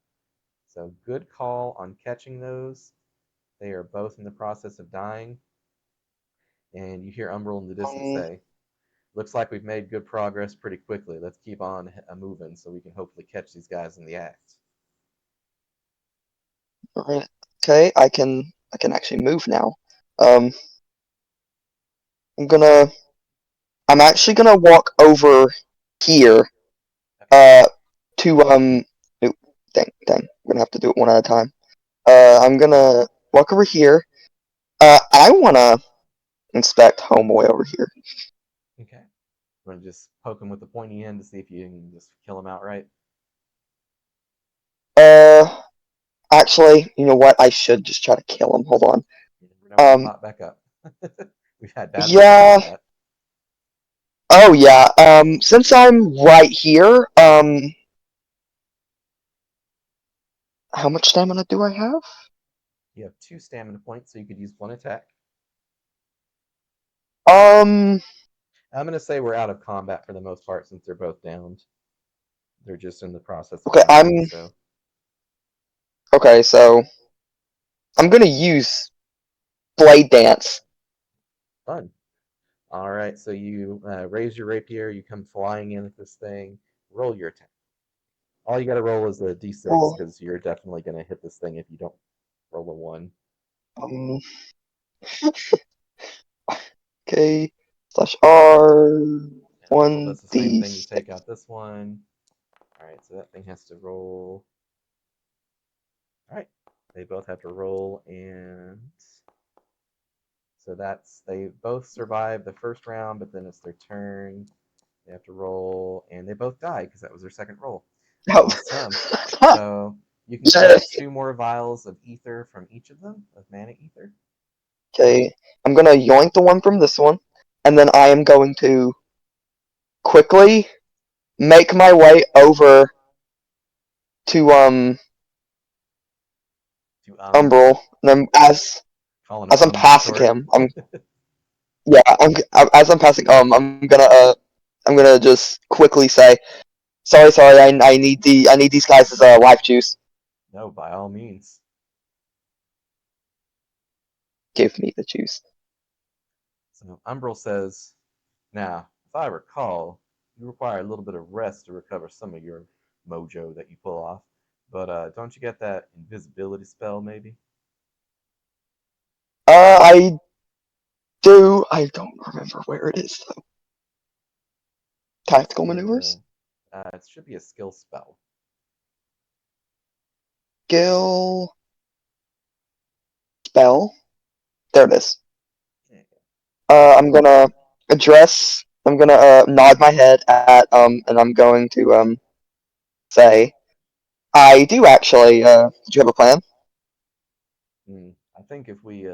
[SPEAKER 1] So good call on catching those. They are both in the process of dying. And you hear Umbral in the distance
[SPEAKER 2] um
[SPEAKER 1] say, "Looks like we've made good progress pretty quickly. Let's keep on moving so we can hopefully catch these guys in the act."
[SPEAKER 2] Alright. Okay, I can actually move now. Um. I'm gonna. I'm actually gonna walk over here.
[SPEAKER 1] Okay.
[SPEAKER 2] To Ooh, dang. I'm gonna have to do it one at a time. I'm gonna walk over here. I wanna inspect Homeboy over here.
[SPEAKER 1] Okay. You want to just poke him with the pointy end to see if you can just kill him outright?
[SPEAKER 2] Uh, actually, you know what? I should just try to kill him. Hold on.
[SPEAKER 1] You never know when he'll
[SPEAKER 2] Um,
[SPEAKER 1] pop back up. We've had bad luck with him
[SPEAKER 2] yeah.
[SPEAKER 1] with that.
[SPEAKER 2] Oh yeah. Since I'm right here, how much stamina do I have?
[SPEAKER 1] You have 2 stamina points, so you could use 1 attack.
[SPEAKER 2] Um,
[SPEAKER 1] I'm going to say we're out of combat for the most part since they're both downed. They're just in the process of
[SPEAKER 2] okay.
[SPEAKER 1] dying, so
[SPEAKER 2] Okay. So I'm gonna use Blade Dance.
[SPEAKER 1] fun. All right, so you raise your rapier, you come flying in at this thing, roll your attack. All you got to roll is a d6
[SPEAKER 2] Oh.
[SPEAKER 1] because you're definitely going to hit this thing if you don't roll a 1.
[SPEAKER 2] Um. Okay. Slash R.
[SPEAKER 1] And Umbral
[SPEAKER 2] One
[SPEAKER 1] does the same
[SPEAKER 2] D
[SPEAKER 1] thing to
[SPEAKER 2] six.
[SPEAKER 1] take out this one. All right, so that thing has to roll. All right, they both have to roll, and so that's they both survive the first round, but then it's their turn. They have to roll, and they both die because that was their second roll.
[SPEAKER 2] Oh.
[SPEAKER 1] Awesome. So you can collect
[SPEAKER 2] Yes.
[SPEAKER 1] 2 more vials of ether from each of them, of mana ether.
[SPEAKER 2] Okay, I'm gonna yoink the one from this one, and then I am going to quickly make my way over to
[SPEAKER 1] To
[SPEAKER 2] Umbral. And then
[SPEAKER 1] calling him
[SPEAKER 2] as I'm passing
[SPEAKER 1] Detour.
[SPEAKER 2] him, as I'm passing I'm gonna just quickly say, sorry, I need these guys as life juice.
[SPEAKER 1] No, by all means.
[SPEAKER 2] Give me the juice.
[SPEAKER 1] So Umbral says, now, if I recall, you require a little bit of rest to recover some of your mojo that you pull off. But don't you get that invisibility spell, maybe?
[SPEAKER 2] I do. I don't remember where it is though.
[SPEAKER 1] It's
[SPEAKER 2] Tactical maneuvers,
[SPEAKER 1] it should be a skill spell.
[SPEAKER 2] skill, spell. There it is.
[SPEAKER 1] Yeah.
[SPEAKER 2] I'm gonna address. I'm gonna nod my head at and I'm going to say, I do actually. Did you have a plan?
[SPEAKER 1] I think if we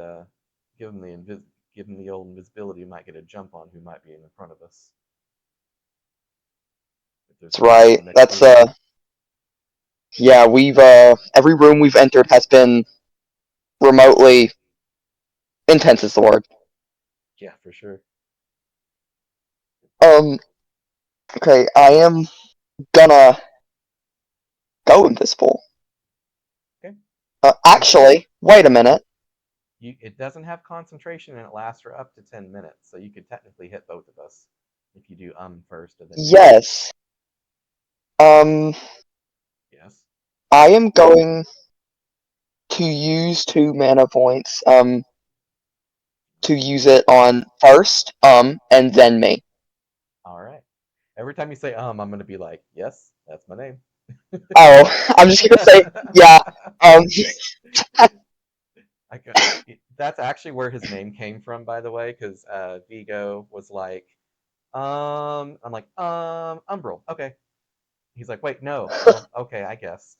[SPEAKER 1] give him give him the old invisibility, we might get a jump on who might be in the front of us. If there's
[SPEAKER 2] That's
[SPEAKER 1] a fight in
[SPEAKER 2] right.
[SPEAKER 1] the next
[SPEAKER 2] That's
[SPEAKER 1] room.
[SPEAKER 2] yeah. We've every room we've entered has been remotely intense. Is the word.
[SPEAKER 1] Yeah, for sure.
[SPEAKER 2] Um. Okay. I am gonna go invisible.
[SPEAKER 1] Okay.
[SPEAKER 2] Actually, wait a minute.
[SPEAKER 1] It doesn't have concentration and it lasts for up to 10 minutes, so you could technically hit both of us if you do first and then me.
[SPEAKER 2] Yes. Um.
[SPEAKER 1] Yes.
[SPEAKER 2] I am going to use 2 mana points. To use it on first, and then me.
[SPEAKER 1] All right. Every time you say I'm gonna be like, yes, that's my name.
[SPEAKER 2] Oh, I'm just gonna say, yeah. Um,
[SPEAKER 1] That's actually where his name came from, by the way, because Vigo was like, I'm like, Umbral, okay. He's like, wait, no, well, okay, I guess.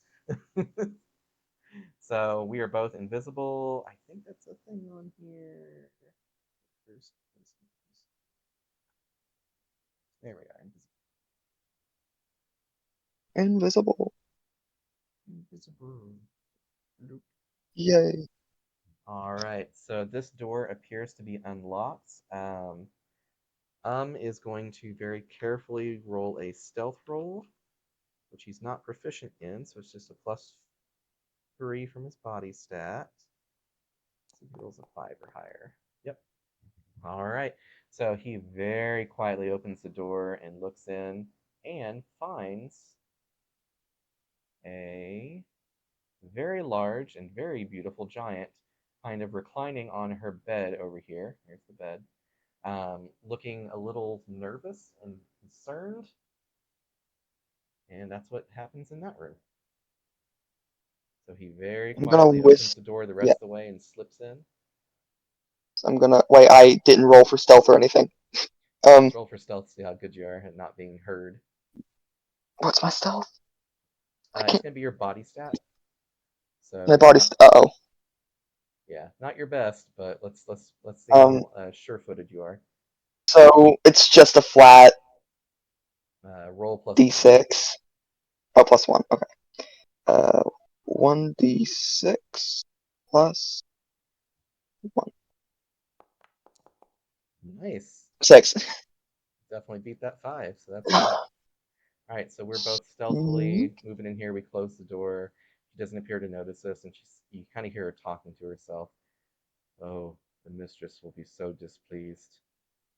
[SPEAKER 1] So we are both invisible. I think that's a thing on here. There's, there we are.
[SPEAKER 2] invisible.
[SPEAKER 1] Invisible.
[SPEAKER 2] Yay.
[SPEAKER 1] All right. So this door appears to be unlocked. Is going to very carefully roll a stealth roll, which he's not proficient in, so it's just a +3 from his body stat. So he rolls a 5 or higher. Yep. All right. So he very quietly opens the door and looks in and finds a very large and very beautiful giant kind of reclining on her bed over here. Here's the bed. Looking a little nervous and concerned. And that's what happens in that room. So he very
[SPEAKER 2] I'm gonna
[SPEAKER 1] quietly opens
[SPEAKER 2] whisk.
[SPEAKER 1] the door the
[SPEAKER 2] Yeah.
[SPEAKER 1] rest of the way and slips in.
[SPEAKER 2] I'm gonna wait. I didn't roll for stealth or anything.
[SPEAKER 1] Let's roll for stealth to see how good you are at not being heard.
[SPEAKER 2] What's my stealth? I
[SPEAKER 1] It's
[SPEAKER 2] can't.
[SPEAKER 1] gonna be your body stat.
[SPEAKER 2] My
[SPEAKER 1] So
[SPEAKER 2] body's.
[SPEAKER 1] not
[SPEAKER 2] Uh
[SPEAKER 1] yeah, not your best, but let's see
[SPEAKER 2] oh.
[SPEAKER 1] how sure-footed you are.
[SPEAKER 2] So it's just a flat
[SPEAKER 1] Roll +1.
[SPEAKER 2] d6. Oh, +1. Okay. Uh, 1d6 plus 1.
[SPEAKER 1] Nice.
[SPEAKER 2] 6.
[SPEAKER 1] Definitely beat that 5, so that's good. All right, so we're both stealthily moving in here. We close the door. She doesn't appear to notice us, and you kind of hear her talking to herself. Oh, the mistress will be so displeased.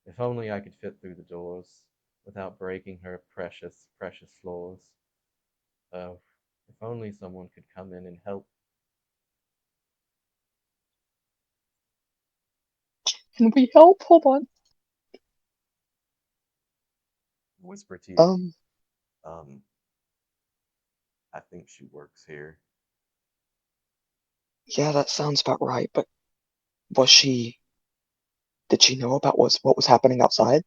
[SPEAKER 1] If only I could fit through the doors without breaking her precious, precious floors. Oh, if only someone could come in and help.
[SPEAKER 2] Can we help? Hold on.
[SPEAKER 1] Whisper to you.
[SPEAKER 2] Um,
[SPEAKER 1] Um, I think she works here.
[SPEAKER 2] yeah, that sounds about right, but was she did she know about what was happening outside?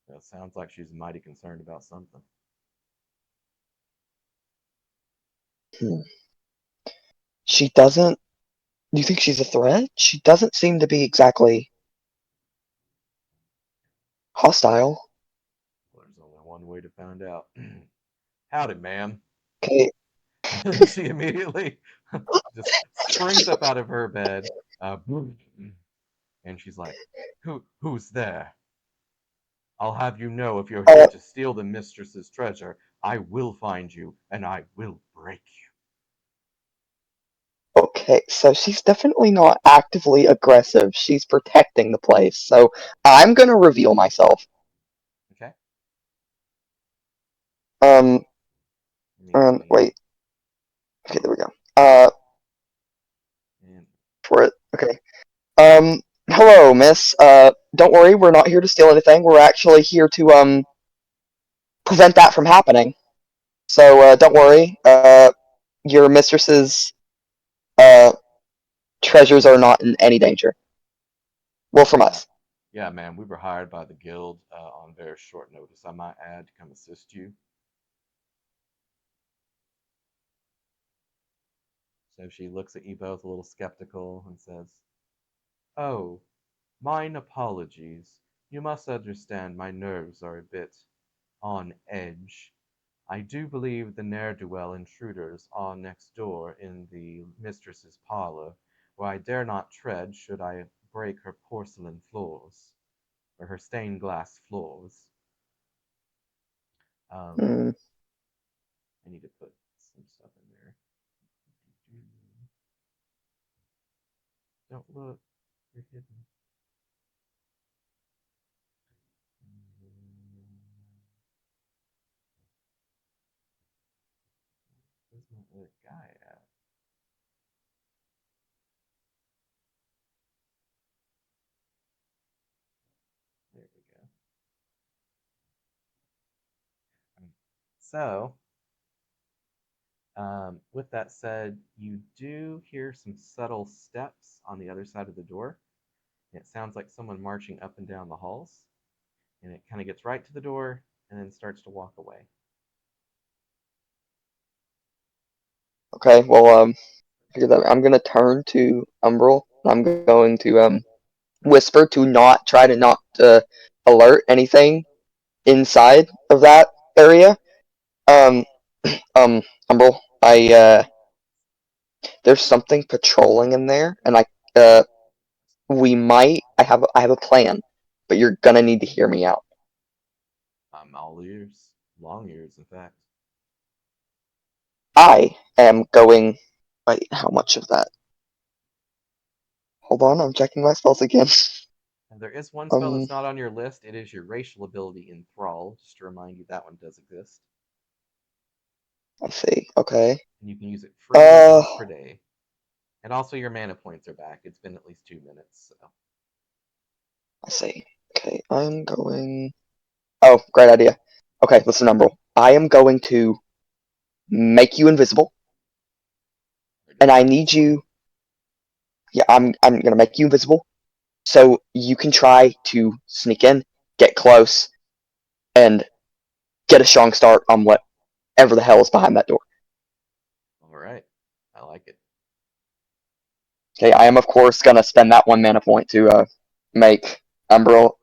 [SPEAKER 1] It sounds like she's mighty concerned about something.
[SPEAKER 2] Hmm. She doesn't. Do you think she's a threat? She doesn't seem to be exactly hostile.
[SPEAKER 1] Well, there's only one way to find out. Howdy, ma'am.
[SPEAKER 2] Okay.
[SPEAKER 1] She immediately just springs up out of her bed, uh, and she's like, "Who's there? I'll have you know if you're here
[SPEAKER 2] Uh,
[SPEAKER 1] to steal the mistress's treasure, I will find you and I will break you."
[SPEAKER 2] okay, so she's definitely not actively aggressive. She's protecting the place. So I'm gonna reveal myself.
[SPEAKER 1] Okay.
[SPEAKER 2] Um,
[SPEAKER 1] Let me see.
[SPEAKER 2] wait. Okay, there we go. Uh,
[SPEAKER 1] And
[SPEAKER 2] for it. Okay. Hello, miss. Don't worry, we're not here to steal anything. We're actually here to, prevent that from happening. So, don't worry. Your mistress's, uh, treasures are not in any danger. Well, from
[SPEAKER 1] yeah,
[SPEAKER 2] us.
[SPEAKER 1] yeah, ma'am. We were hired by the guild on very short notice. I might add to come assist you. So she looks at you both a little skeptical and says, "Oh, mine apologies. You must understand my nerves are a bit on edge. I do believe the ne'er-do-well intruders are next door in the mistress's parlor, where I dare not tread should I break her porcelain floors, or her stained glass floors. Um,
[SPEAKER 2] Hmm.
[SPEAKER 1] I need to put some stuff in there. Don't look, you're hidden. Where's my other guy at? There we go. So, with that said, you do hear some subtle steps on the other side of the door. It sounds like someone marching up and down the halls, and it kind of gets right to the door and then starts to walk away.
[SPEAKER 2] Okay, well, I'm gonna turn to Umbral. I'm going to, whisper to not try to not, alert anything inside of that area. Um, Umbral, there's something patrolling in there, and uh, I have a plan, but you're gonna need to hear me out.
[SPEAKER 1] I'm all ears, long ears, in fact.
[SPEAKER 2] I am going. Wait, how much of that? Hold on, I'm checking my spells again.
[SPEAKER 1] And there is one spell
[SPEAKER 2] Um,
[SPEAKER 1] that's not on your list. It is your racial ability, Enthrall. Just to remind you, that one does exist.
[SPEAKER 2] I see. Okay.
[SPEAKER 1] And you can use it freely
[SPEAKER 2] Uh,
[SPEAKER 1] once per day. And also, your mana points are back. It's been at least 2 minutes. So,
[SPEAKER 2] I see. Okay, I'm going. Oh, great idea. Okay, listen, Umbral. I am going to make you invisible,
[SPEAKER 1] pretty
[SPEAKER 2] and I
[SPEAKER 1] nice.
[SPEAKER 2] need you. Yeah, I'm gonna make you invisible, so you can try to sneak in, get close, and get a strong start on whatever the hell is behind that door.
[SPEAKER 1] All right. I like it.
[SPEAKER 2] Okay, I am of course gonna spend that one mana point to make Umbral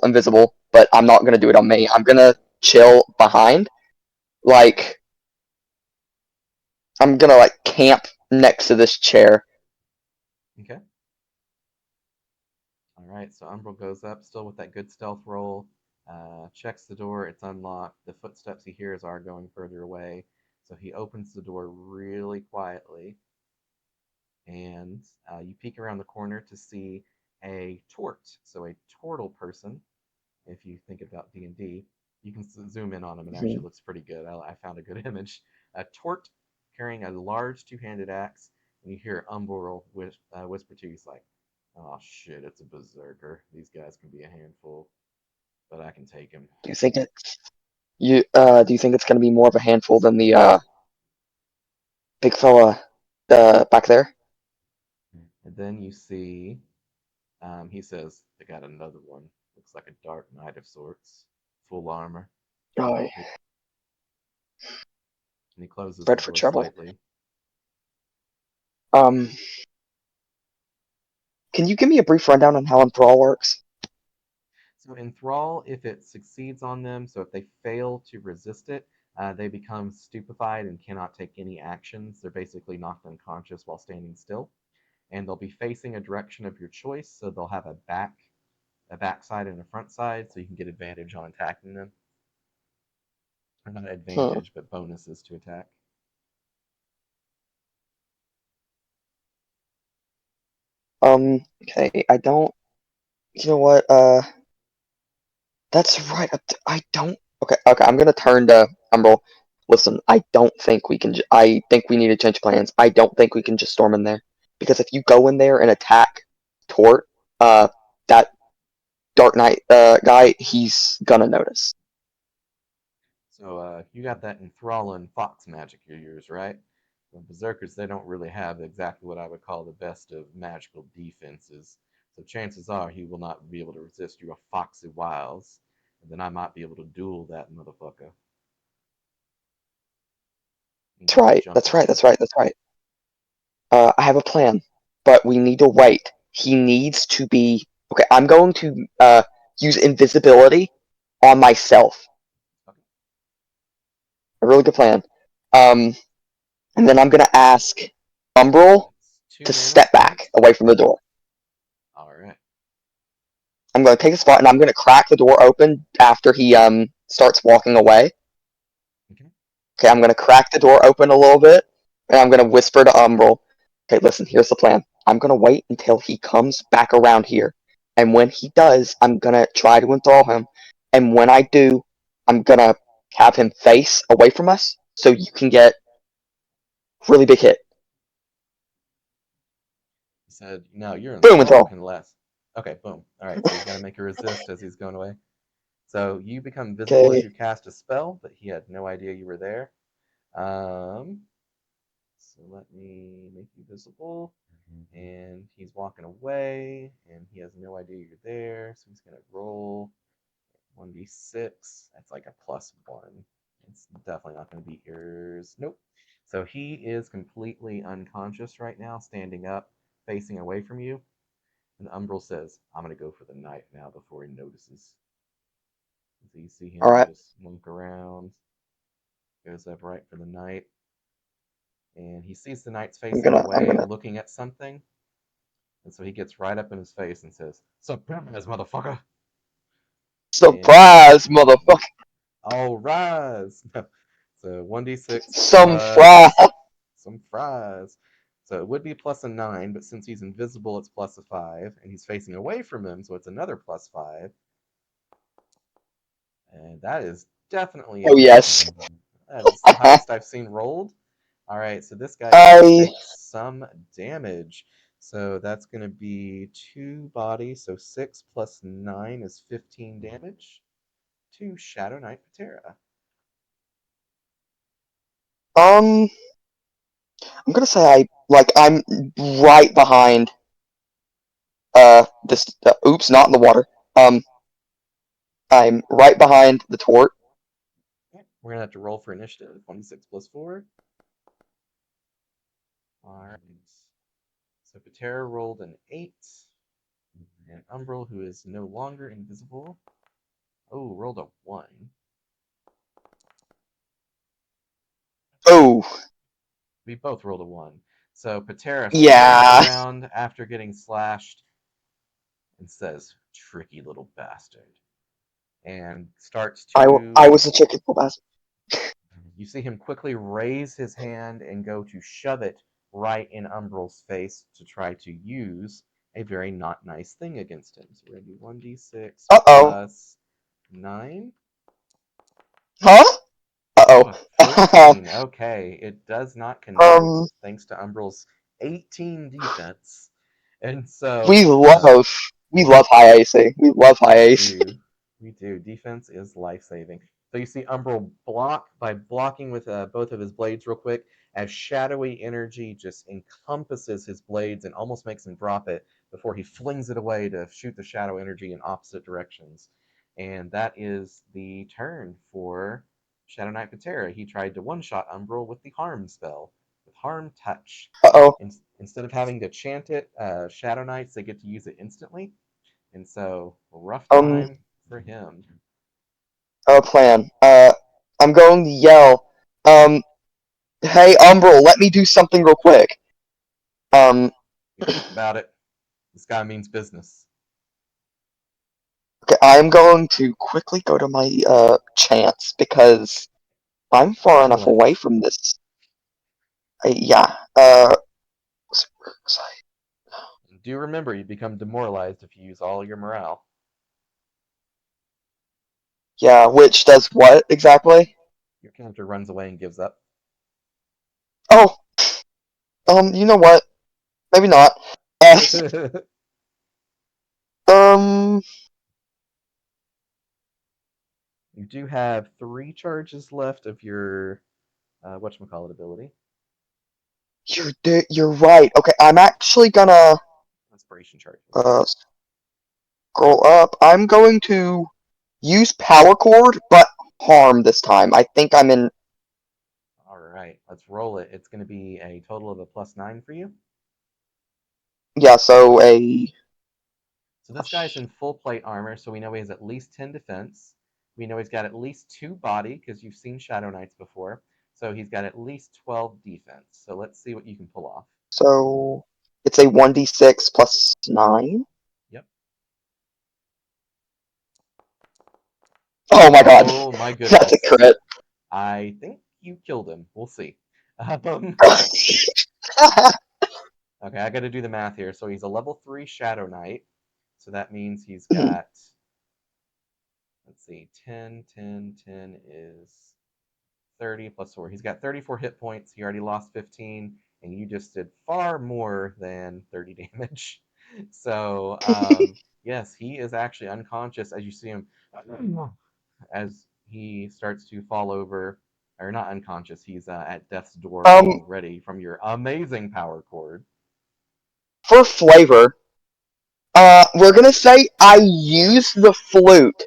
[SPEAKER 2] invisible, but I'm not gonna do it on me. I'm gonna chill behind, like I'm gonna like camp next to this chair.
[SPEAKER 1] Okay. All right. So Umbral goes up, still with that good stealth roll. Checks the door. It's unlocked. The footsteps he hears are going further away. So he opens the door really quietly, and you peek around the corner to see a tort. So a turtle person. If you think about D&D, you can zoom in on him. It actually
[SPEAKER 2] Mhm.
[SPEAKER 1] looks pretty good. I found a good image. A tort carrying a large two-handed axe, and you hear Umbral whisper to you, he's like, "Oh shit, it's a berserker. These guys can be a handful, but I can take him."
[SPEAKER 2] Do you think do you think it's gonna be more of a handful than the big fella back there?
[SPEAKER 1] And then you see, he says, "They got another one. Looks like a dark knight of sorts, full armor."
[SPEAKER 2] Oh,
[SPEAKER 1] And he closes the
[SPEAKER 2] bred for
[SPEAKER 1] door
[SPEAKER 2] trouble.
[SPEAKER 1] slightly.
[SPEAKER 2] Um, can you give me a brief rundown on how Enthrall works?
[SPEAKER 1] So enthrall, if it succeeds on them, so if they fail to resist it, they become stupefied and cannot take any actions. They're basically knocked unconscious while standing still, and they'll be facing a direction of your choice. So they'll have a backside and a front side, so you can get advantage on attacking them. Or not
[SPEAKER 2] Hmm.
[SPEAKER 1] advantage, but bonuses to attack.
[SPEAKER 2] Okay, I don't. You know what? That's right. I don't. Okay, okay. I'm gonna turn to Umbral. Listen, I don't think we can. I think we need to change plans. I don't think we can just storm in there because if you go in there and attack Tort, that Dark Knight guy, he's gonna notice.
[SPEAKER 1] So you got that enthralling fox magic of yours, right? The berserkers, they don't really have exactly what I would call the best of magical defenses. So chances are he will not be able to resist your foxy wiles, and then I might be able to duel that motherfucker and
[SPEAKER 2] That's
[SPEAKER 1] get the
[SPEAKER 2] right.
[SPEAKER 1] jump
[SPEAKER 2] That's right.
[SPEAKER 1] on him.
[SPEAKER 2] That's right. That's right. I have a plan, but we need to wait. He needs to be okay. I'm going to use invisibility on myself.
[SPEAKER 1] Okay.
[SPEAKER 2] A really good plan. Um, and then I'm gonna ask Umbral
[SPEAKER 1] That's two
[SPEAKER 2] to
[SPEAKER 1] mana
[SPEAKER 2] step back
[SPEAKER 1] spent.
[SPEAKER 2] away from the door.
[SPEAKER 1] All right.
[SPEAKER 2] I'm gonna take a spot and I'm gonna crack the door open after he starts walking away.
[SPEAKER 1] Okay.
[SPEAKER 2] Okay, I'm gonna crack the door open a little bit, and I'm gonna whisper to Umbral. Okay, listen, here's the plan. I'm gonna wait until he comes back around here, and when he does, I'm gonna try to enthrall him. And when I do, I'm gonna have him face away from us, so you can get really big hit.
[SPEAKER 1] He said, "No, your
[SPEAKER 2] Boom,
[SPEAKER 1] enthrall
[SPEAKER 2] enthrall.
[SPEAKER 1] can last." Okay. Boom. All right. So he's got to make a resist as he's going away. So you become visible as
[SPEAKER 2] Okay,
[SPEAKER 1] you cast a spell, but he had no idea you were there. Um, so let me make you visible. And he's walking away, and he has no idea you're there. So he's gonna roll 1d6. That's like a +1. It's definitely not gonna beat yours. Nope. So he is completely unconscious right now, standing up, facing away from you. And Umbral says, "I'm gonna go for the knife now before he notices." So you see
[SPEAKER 2] all
[SPEAKER 1] him
[SPEAKER 2] right.
[SPEAKER 1] just munk around, goes up right for the knight, and he sees the knight's facing
[SPEAKER 2] I'm
[SPEAKER 1] away,
[SPEAKER 2] gonna
[SPEAKER 1] looking at something. And so he gets right up in his face and says, "Surprise, motherfucker!" And
[SPEAKER 2] surprise, motherfucker.
[SPEAKER 1] all rise. So 1d6
[SPEAKER 2] Some fry.
[SPEAKER 1] plus some fries. So it would be plus a 9, but since he's invisible, it's plus a 5, and he's facing away from him, so it's another plus 5. And that is definitely a
[SPEAKER 2] Oh
[SPEAKER 1] hit.
[SPEAKER 2] yes.
[SPEAKER 1] That is the highest I've seen rolled. All right, so this guy is going to
[SPEAKER 2] I
[SPEAKER 1] take some damage. So that's going to be 2 body, so 6 plus 9 is 15 damage to Shadow Knight Patera.
[SPEAKER 2] um I'm gonna say I'm right behind this oops, not in the water. Um I'm right behind the tort.
[SPEAKER 1] Okay, we're going to have to roll for initiative. 26 plus 4. All right. So Patera rolled an 8, and Umbral, who is no longer invisible, oh, rolled a 1.
[SPEAKER 2] Oh
[SPEAKER 1] We both rolled a 1. So Patera swings
[SPEAKER 2] yeah.
[SPEAKER 1] around after getting slashed and says, "Tricky little bastard," and starts
[SPEAKER 2] I
[SPEAKER 1] to.
[SPEAKER 2] was a chicken little bastard.
[SPEAKER 1] You see him quickly raise his hand and go to shove it right in Umbral's face to try to use a very not nice thing against him. So we're going to do 1d6
[SPEAKER 2] Uh-oh.
[SPEAKER 1] plus 9.
[SPEAKER 2] Huh?
[SPEAKER 1] Oh, a
[SPEAKER 2] Uh-oh.
[SPEAKER 1] 13. Okay, it does not connect
[SPEAKER 2] um
[SPEAKER 1] thanks to Umbral's 18 defense. And so
[SPEAKER 2] we love we love high AC. We love high
[SPEAKER 1] we
[SPEAKER 2] AC.
[SPEAKER 1] do. We do. Defense is life saving. So you see Umbral block by blocking with both of his blades real quick as shadowy energy just encompasses his blades and almost makes him drop it before he flings it away to shoot the shadow energy in opposite directions. And that is the turn for Shadow Knight Patera. He tried to one shot Umbral with the harm spell, with Harm Touch.
[SPEAKER 2] Uh-oh.
[SPEAKER 1] Instead of having to chant it, Shadow Knights, they get to use it instantly. And so, rough
[SPEAKER 2] Um,
[SPEAKER 1] time for him.
[SPEAKER 2] plan. I'm going to yell, um, hey, Umbral, let me do something real quick. Um,
[SPEAKER 1] Be quick about it. This guy means business.
[SPEAKER 2] okay, I'm going to quickly go to my, chants, because I'm far enough
[SPEAKER 1] Excellent.
[SPEAKER 2] away from this. Yeah, where was I?
[SPEAKER 1] And do remember, you become demoralized if you use all your morale.
[SPEAKER 2] Yeah, which does what, exactly?
[SPEAKER 1] Your character runs away and gives up.
[SPEAKER 2] Oh, you know what? Maybe not. Uh,
[SPEAKER 1] You
[SPEAKER 2] um,
[SPEAKER 1] do have 3 charges left of your whatchamacallit ability.
[SPEAKER 2] you're right. Okay, I'm actually gonna,
[SPEAKER 1] Inspiration charges.
[SPEAKER 2] uh, scroll up. I'm going to use Power Chord, but harm this time. I think I'm in.
[SPEAKER 1] All right, let's roll it. It's going to be a total of a +9 for you.
[SPEAKER 2] Yeah, so a.
[SPEAKER 1] So this guy's in full plate armor, so we know he has at least 10 defense. We know he's got at least 2 body, because you've seen Shadow Knights before. So he's got at least 12 defense. So let's see what you can pull off.
[SPEAKER 2] So it's a 1d6 plus 9.
[SPEAKER 1] Yep.
[SPEAKER 2] Oh my god.
[SPEAKER 1] Oh my
[SPEAKER 2] That's a
[SPEAKER 1] goodness.
[SPEAKER 2] crit.
[SPEAKER 1] I think you killed him. We'll see. Um, okay, I got to do the math here. So he's a level 3 Shadow Knight. So that means he's got, let's see, 10, 10, 10 is 30 plus 4. He's got 34 hit points. He already lost 15, and you just did far more than 30 damage. So, yes, he is actually unconscious as you see him, as he starts to fall over. Or not unconscious, he's at death's door
[SPEAKER 2] um,
[SPEAKER 1] already from your amazing power cord.
[SPEAKER 2] for flavor, we're gonna say I use the flute.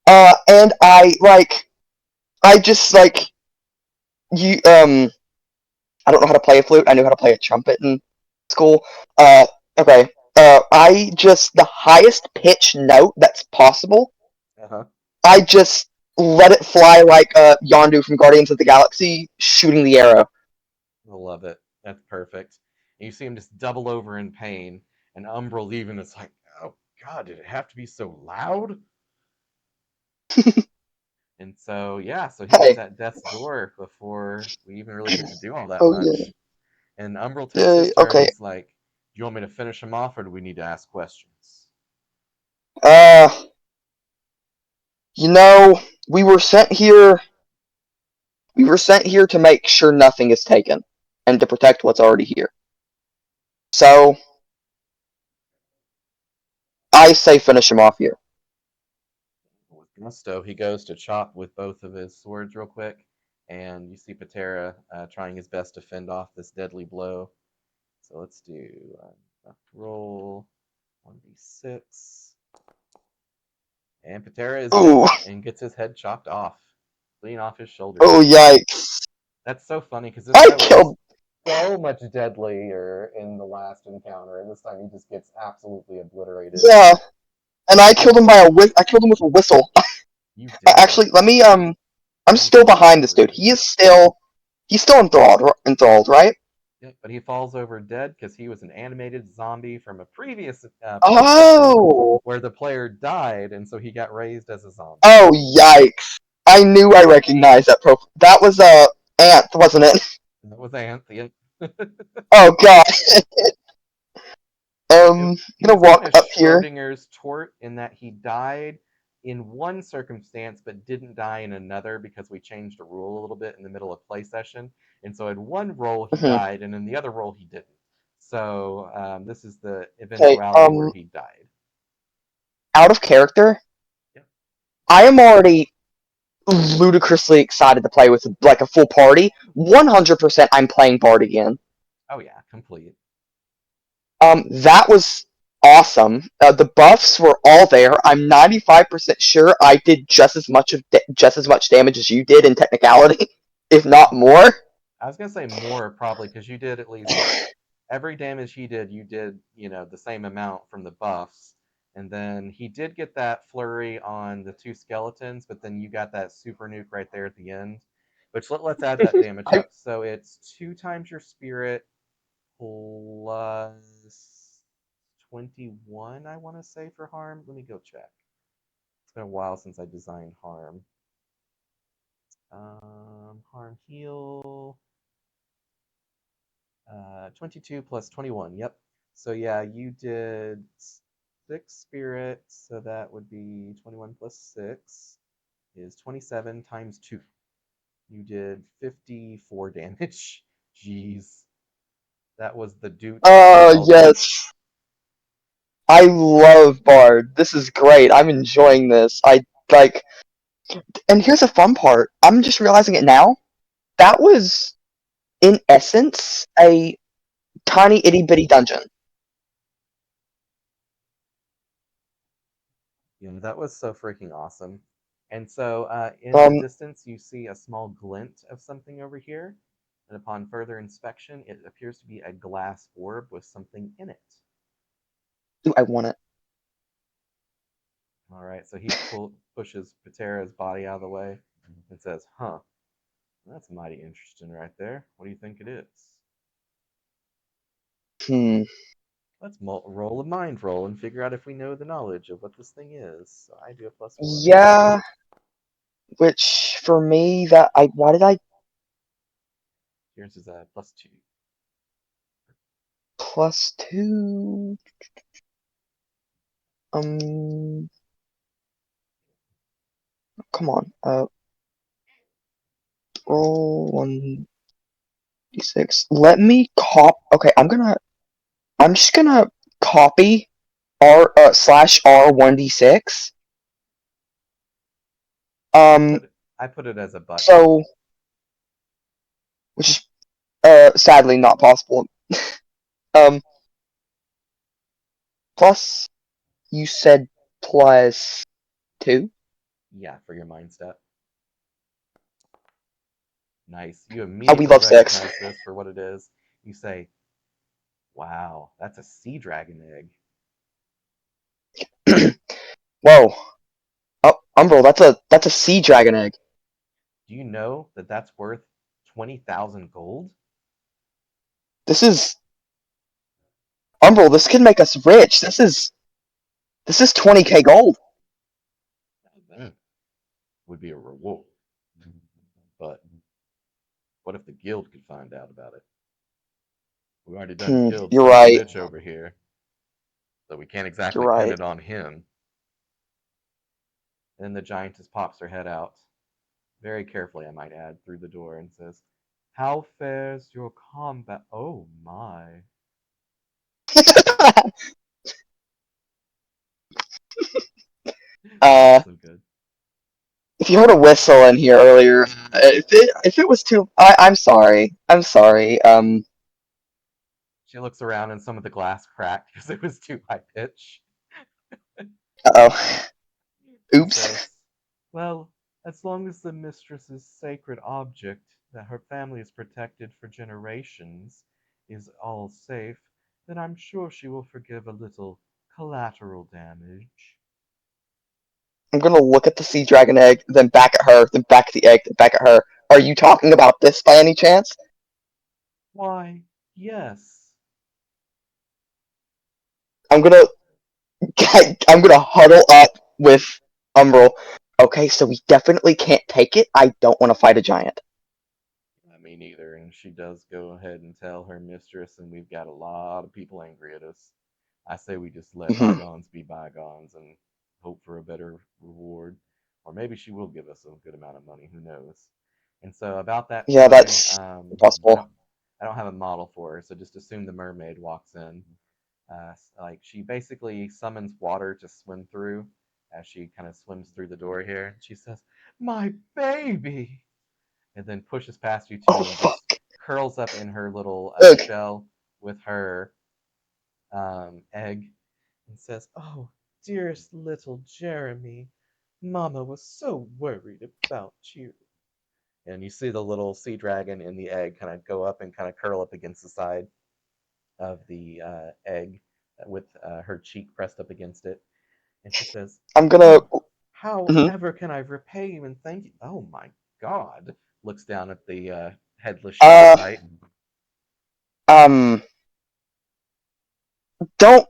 [SPEAKER 2] And I just you I don't know how to play a flute. I knew how to play a trumpet in school. Okay. I just the highest pitch note that's possible.
[SPEAKER 1] Uh-huh.
[SPEAKER 2] I just let it fly like Yondu from Guardians of the Galaxy shooting the arrow.
[SPEAKER 1] I love it. That's perfect. And you see him just double over in pain, and Umbral even is like, oh god, did it have to be so loud? And so, yeah, so he is
[SPEAKER 2] Hey.
[SPEAKER 1] at death's door before we even really get to do all that
[SPEAKER 2] Oh yeah.
[SPEAKER 1] much. And Umbral takes his
[SPEAKER 2] Yay.
[SPEAKER 1] turn.
[SPEAKER 2] Okay.
[SPEAKER 1] He's like, do you want me to finish him off, or do we need to ask questions?
[SPEAKER 2] Uh, you know, we were sent here. We were sent here to make sure nothing is taken, and to protect what's already here. So I say finish him off here.
[SPEAKER 1] With gusto, he goes to chop with both of his swords real quick, and you see Patera trying his best to fend off this deadly blow. So let's do roll 1d6. And Patera is
[SPEAKER 2] Ooh.
[SPEAKER 1] dead and gets his head chopped off, clean off his shoulders.
[SPEAKER 2] Oh yikes.
[SPEAKER 1] That's so funny because this
[SPEAKER 2] I
[SPEAKER 1] guy was
[SPEAKER 2] killed.
[SPEAKER 1] so much deadlier in the last encounter, and this time he just gets absolutely obliterated.
[SPEAKER 2] Yeah, and I killed
[SPEAKER 1] And
[SPEAKER 2] him I killed him with a whistle.
[SPEAKER 1] you did.
[SPEAKER 2] Actually, let me I'm
[SPEAKER 1] He
[SPEAKER 2] still
[SPEAKER 1] falls
[SPEAKER 2] behind this dude.
[SPEAKER 1] over.
[SPEAKER 2] He's still enthralled, right?
[SPEAKER 1] Yep, but he falls over dead because he was an animated zombie from a previous play session
[SPEAKER 2] Oh.
[SPEAKER 1] where the player died, and so he got raised as a zombie.
[SPEAKER 2] Oh yikes. I knew I recognized that profile. That was Ant, wasn't it?
[SPEAKER 1] That was Anthony.
[SPEAKER 2] Oh god.
[SPEAKER 1] Yep, it,
[SPEAKER 2] I'm
[SPEAKER 1] he
[SPEAKER 2] gonna
[SPEAKER 1] was kind
[SPEAKER 2] walk
[SPEAKER 1] of
[SPEAKER 2] up here.
[SPEAKER 1] Schrodinger's tort in that he died in one circumstance but didn't die in another because we changed a rule a little bit in the middle of play session. And so in one roll he
[SPEAKER 2] Mhm.
[SPEAKER 1] died, and in the other roll he didn't. So this is the
[SPEAKER 2] Okay,
[SPEAKER 1] eventuality where he died.
[SPEAKER 2] out of character,
[SPEAKER 1] Yep.
[SPEAKER 2] I am already ludicrously excited to play with like a full party. 100% I'm playing Bard again.
[SPEAKER 1] Oh yeah, complete.
[SPEAKER 2] That was awesome. The buffs were all there. I'm 95% sure I did just as much damage as you did in technicality, if not more.
[SPEAKER 1] I was gonna say more probably because you did at least every damage he did, you did, the same amount from the buffs. And then he did get that flurry on the two skeletons, but then you got that super nuke right there at the end. Which let's add that damage
[SPEAKER 2] I
[SPEAKER 1] up. So it's two times your spirit plus 21, I want to say, for harm. Let me go check. It's been a while since I designed harm. Harm heal. 22 plus 21. Yep. So yeah, you did six spirits, so that would be 21 plus 6 is 27 times 2. You did 54 damage. Jeez. That was the Doot Revolver.
[SPEAKER 2] yes. I love Bard. This is great. I'm enjoying this. I like and here's a fun part. I'm just realizing it now. That was in essence a tiny itty bitty dungeon.
[SPEAKER 1] Yeah, that was so freaking awesome. And so in the
[SPEAKER 2] Um
[SPEAKER 1] distance, you see a small glint of something over here. And upon further inspection, it appears to be a glass orb with something in it.
[SPEAKER 2] ooh, I want it.
[SPEAKER 1] All right, so he pushes Patera's body out of the way and says, "Huh, that's mighty interesting right there. What do you think it is?"
[SPEAKER 2] Hmm.
[SPEAKER 1] Let's roll a mind roll and figure out if we know the knowledge of what this thing is. So I do a +1.
[SPEAKER 2] Yeah, which for me that I why did I
[SPEAKER 1] Yours is a +2.
[SPEAKER 2] +2? Um, come on. Roll 1d6. Let me Okay, I'm just gonna copy R/R 1d6.
[SPEAKER 1] I
[SPEAKER 2] Um,
[SPEAKER 1] put it, I put it as a button.
[SPEAKER 2] so which is sadly not possible. Um, plus you said +2.
[SPEAKER 1] Yeah, for your mind step. Nice. You
[SPEAKER 2] Oh, we
[SPEAKER 1] immediately
[SPEAKER 2] love 6.
[SPEAKER 1] recognize this for what it is. You say, "Wow, that's a sea dragon egg."
[SPEAKER 2] Whoa. Oh, Umbral, that's a sea dragon egg.
[SPEAKER 1] Do you know that that's worth 20,000 gold?
[SPEAKER 2] This is Umbral. This can make us rich. This is 20k gold.
[SPEAKER 1] That would be a reward. But what if the guild could find out about it? We've already done killed
[SPEAKER 2] You're
[SPEAKER 1] son of a
[SPEAKER 2] right.
[SPEAKER 1] bitch over here, so we can't
[SPEAKER 2] You're
[SPEAKER 1] exactly pin
[SPEAKER 2] right.
[SPEAKER 1] it on him. And then the giantess pops her head out, very carefully, I might add, through the door and says, "How fares your combat?" Oh my.
[SPEAKER 2] uh,
[SPEAKER 1] So good.
[SPEAKER 2] if you heard a whistle in here earlier, if it was too, I'm sorry. I'm sorry.
[SPEAKER 1] She looks around and some of the glass cracked because it was too high pitch.
[SPEAKER 2] Uh-oh.
[SPEAKER 1] She
[SPEAKER 2] Oops.
[SPEAKER 1] says, "Well, as long as the mistress's sacred object, that her family has protected for generations, is all safe, then I'm sure she will forgive a little collateral damage."
[SPEAKER 2] I'm gonna look at the sea dragon egg, then back at her, then back at the egg, then back at her. Are you talking about this by any chance?
[SPEAKER 1] Why, yes.
[SPEAKER 2] I'm gonna I'm gonna huddle up with Umbral. Okay, so we definitely can't take it. I don't want to fight a giant.
[SPEAKER 1] Me neither. And she does go ahead and tell her mistress, and we've got a lot of people angry at us. I say we just let
[SPEAKER 2] Mhm.
[SPEAKER 1] bygones be bygones and hope for a better reward. Or maybe she will give us a good amount of money. Who knows? And so about that
[SPEAKER 2] Yeah,
[SPEAKER 1] time,
[SPEAKER 2] that's
[SPEAKER 1] I
[SPEAKER 2] possible.
[SPEAKER 1] don't, I don't have a model for her, so just assume the mermaid walks in. Like she basically summons water to swim through as she kind of swims through the door here. She says, "My baby," and then pushes past you
[SPEAKER 2] Oh
[SPEAKER 1] two and just
[SPEAKER 2] fuck.
[SPEAKER 1] curls up in her little
[SPEAKER 2] Ugh.
[SPEAKER 1] shell with her egg and says, "Oh, dearest little Jeremy, Mama was so worried about you." And you see the little sea dragon in the egg kind of go up and kind of curl up against the side of the egg with her cheek pressed up against it. And she says,
[SPEAKER 2] I'm gonna.
[SPEAKER 1] "Oh, how
[SPEAKER 2] Mhm.
[SPEAKER 1] ever can I repay you and thank you?" Oh my God! Looks down at the headless shovel
[SPEAKER 2] Uh,
[SPEAKER 1] knight.
[SPEAKER 2] um, don't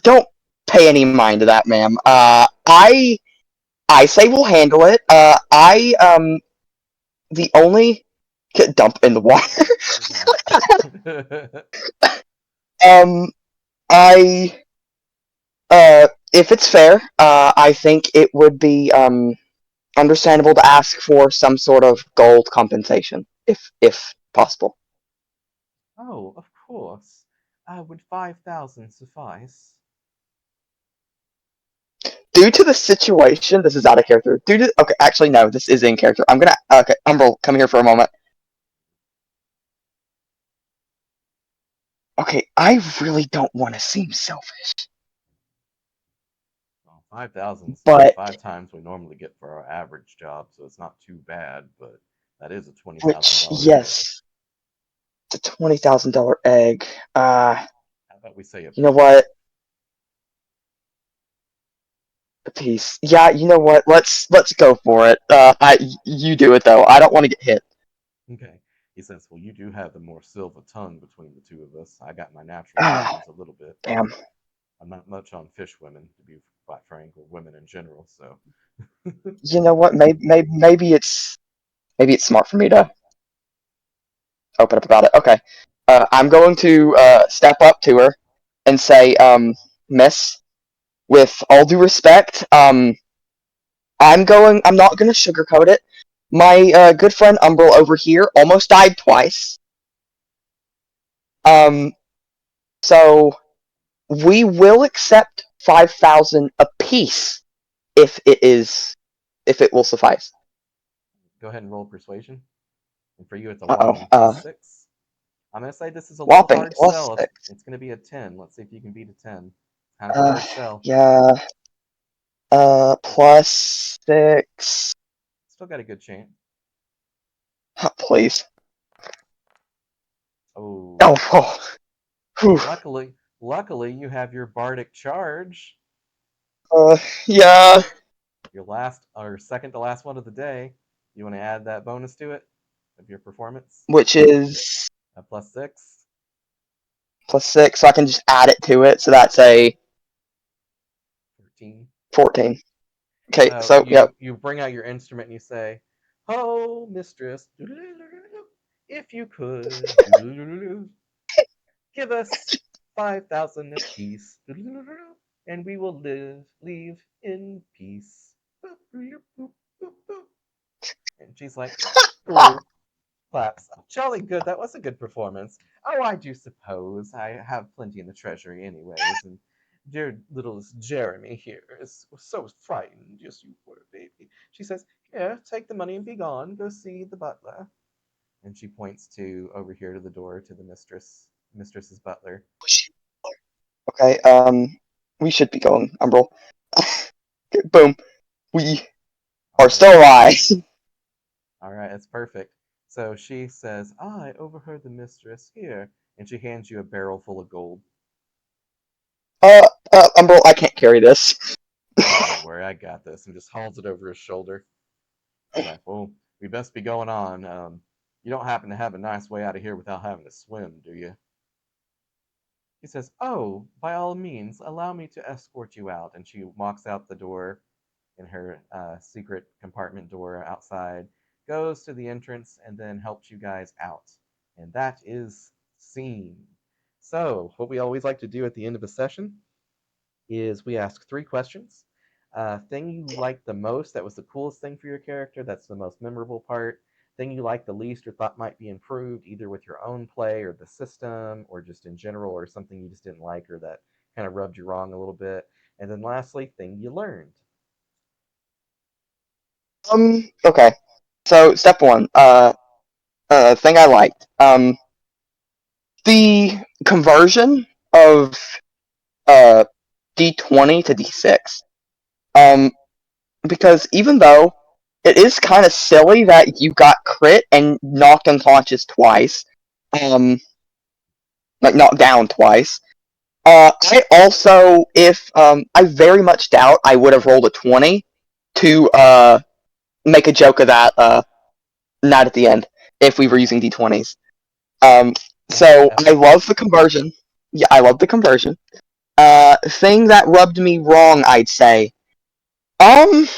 [SPEAKER 2] don't pay any mind to that, ma'am. I say we'll handle it. The only get dump in the water.
[SPEAKER 1] Yeah.
[SPEAKER 2] um, I if it's fair, I think it would be understandable to ask for some sort of gold compensation, if possible.
[SPEAKER 1] Oh, of course. Would 5,000 suffice?
[SPEAKER 2] Due to the situation, this is out of character. Due to okay, actually no, this is in character. I'm gonna okay, Umbral, come here for a moment. Okay, I really don't want to seem selfish,
[SPEAKER 1] Well, 5,000's
[SPEAKER 2] but
[SPEAKER 1] 5 times we normally get for our average job, so it's not too bad, but that is a
[SPEAKER 2] which
[SPEAKER 1] $20,000 egg.
[SPEAKER 2] yes, it's a $20,000 egg.
[SPEAKER 1] How about we say a
[SPEAKER 2] You know
[SPEAKER 1] piece?
[SPEAKER 2] what? A piece. Yeah, you know what? Let's go for it. You do it though. I don't want to get hit.
[SPEAKER 1] Okay. He says, "Well, you do have the more silver tongue between the two of us. I got my natural
[SPEAKER 2] Ah,
[SPEAKER 1] charms a little bit.
[SPEAKER 2] damn.
[SPEAKER 1] I'm not much on fish women, to be quite frank, or women in general, so."
[SPEAKER 2] You know what? Maybe it's smart for me to open up about it. Okay. I'm going to step up to her and say, Miss, with all due respect, I'm not going to sugarcoat it. My good friend Umbral over here almost died twice. Um, so we will accept 5,000 apiece if it will suffice.
[SPEAKER 1] Go ahead and roll persuasion. And for you, it's a
[SPEAKER 2] Uh oh.
[SPEAKER 1] whopping +6. I'm going to say this is a little
[SPEAKER 2] Whopping
[SPEAKER 1] hard
[SPEAKER 2] plus
[SPEAKER 1] sell. It's,
[SPEAKER 2] six.
[SPEAKER 1] it's going to be a 10. Let's see if you can beat a 10. Kind of a
[SPEAKER 2] Uh,
[SPEAKER 1] hard sell.
[SPEAKER 2] yeah. Plus six.
[SPEAKER 1] Still got a good chance.
[SPEAKER 2] Please. Oh,
[SPEAKER 1] Oh,
[SPEAKER 2] oh. Whew.
[SPEAKER 1] luckily, you have your bardic charge.
[SPEAKER 2] Uh, yeah.
[SPEAKER 1] Your last or second to last one of the day. You want to add that bonus to it of your performance?
[SPEAKER 2] Which is
[SPEAKER 1] A +6.
[SPEAKER 2] plus six, so I can just add it to it. So that's a
[SPEAKER 1] 13.
[SPEAKER 2] 14. Okay,
[SPEAKER 1] So
[SPEAKER 2] so, yep.
[SPEAKER 1] you bring out your instrument and you say, "Oh, mistress, if you could give us 5,000 apiece, and we will leave in peace." And she's like, "Ooh," claps. "Jolly good. That was a good performance. Oh, I do suppose I have plenty in the treasury, anyways, and dear little Jeremy here is so frightened. Yes, you poor baby." She says, "Here, take the money and be gone. Go see the butler." And she points to over here to the door to the mistress's butler.
[SPEAKER 2] Okay, we should be going, Umbral. Boom. We
[SPEAKER 1] All
[SPEAKER 2] are still
[SPEAKER 1] right,
[SPEAKER 2] alive.
[SPEAKER 1] all right, that's perfect. So she says, "I overheard the mistress here," and she hands you a barrel full of gold.
[SPEAKER 2] Umbral, I can't carry this.
[SPEAKER 1] "Oh, don't worry, I got this," and just hauls it over his shoulder. He's like, "Well, we best be going on. You don't happen to have a nice way out of here without having to swim, do you?" He says, "Oh, by all means, allow me to escort you out." And she walks out the door in her secret compartment door outside, goes to the entrance, and then helps you guys out. And that is scene. So, what we always like to do at the end of a session is we ask 3 questions. Thing you like the most, that was the coolest thing for your character, that's the most memorable part. Thing you like the least or thought might be improved, either with your own play or the system, or just in general, or something you just didn't like or that kind of rubbed you wrong a little bit. And then lastly, thing you learned.
[SPEAKER 2] Okay. So, step one, thing I liked. The conversion of, uh, D20 to D6. Um, because even though it is kind of silly that you got crit and knocked unconscious twice. Um, like knocked down twice. I also, if I very much doubt I would have rolled a 20 to make a joke of that not at the end if we were using d20s. Um,
[SPEAKER 1] Yeah,
[SPEAKER 2] so I
[SPEAKER 1] definitely.
[SPEAKER 2] love the conversion. Yeah, I love the conversion. Thing that rubbed me wrong, I'd say. Um,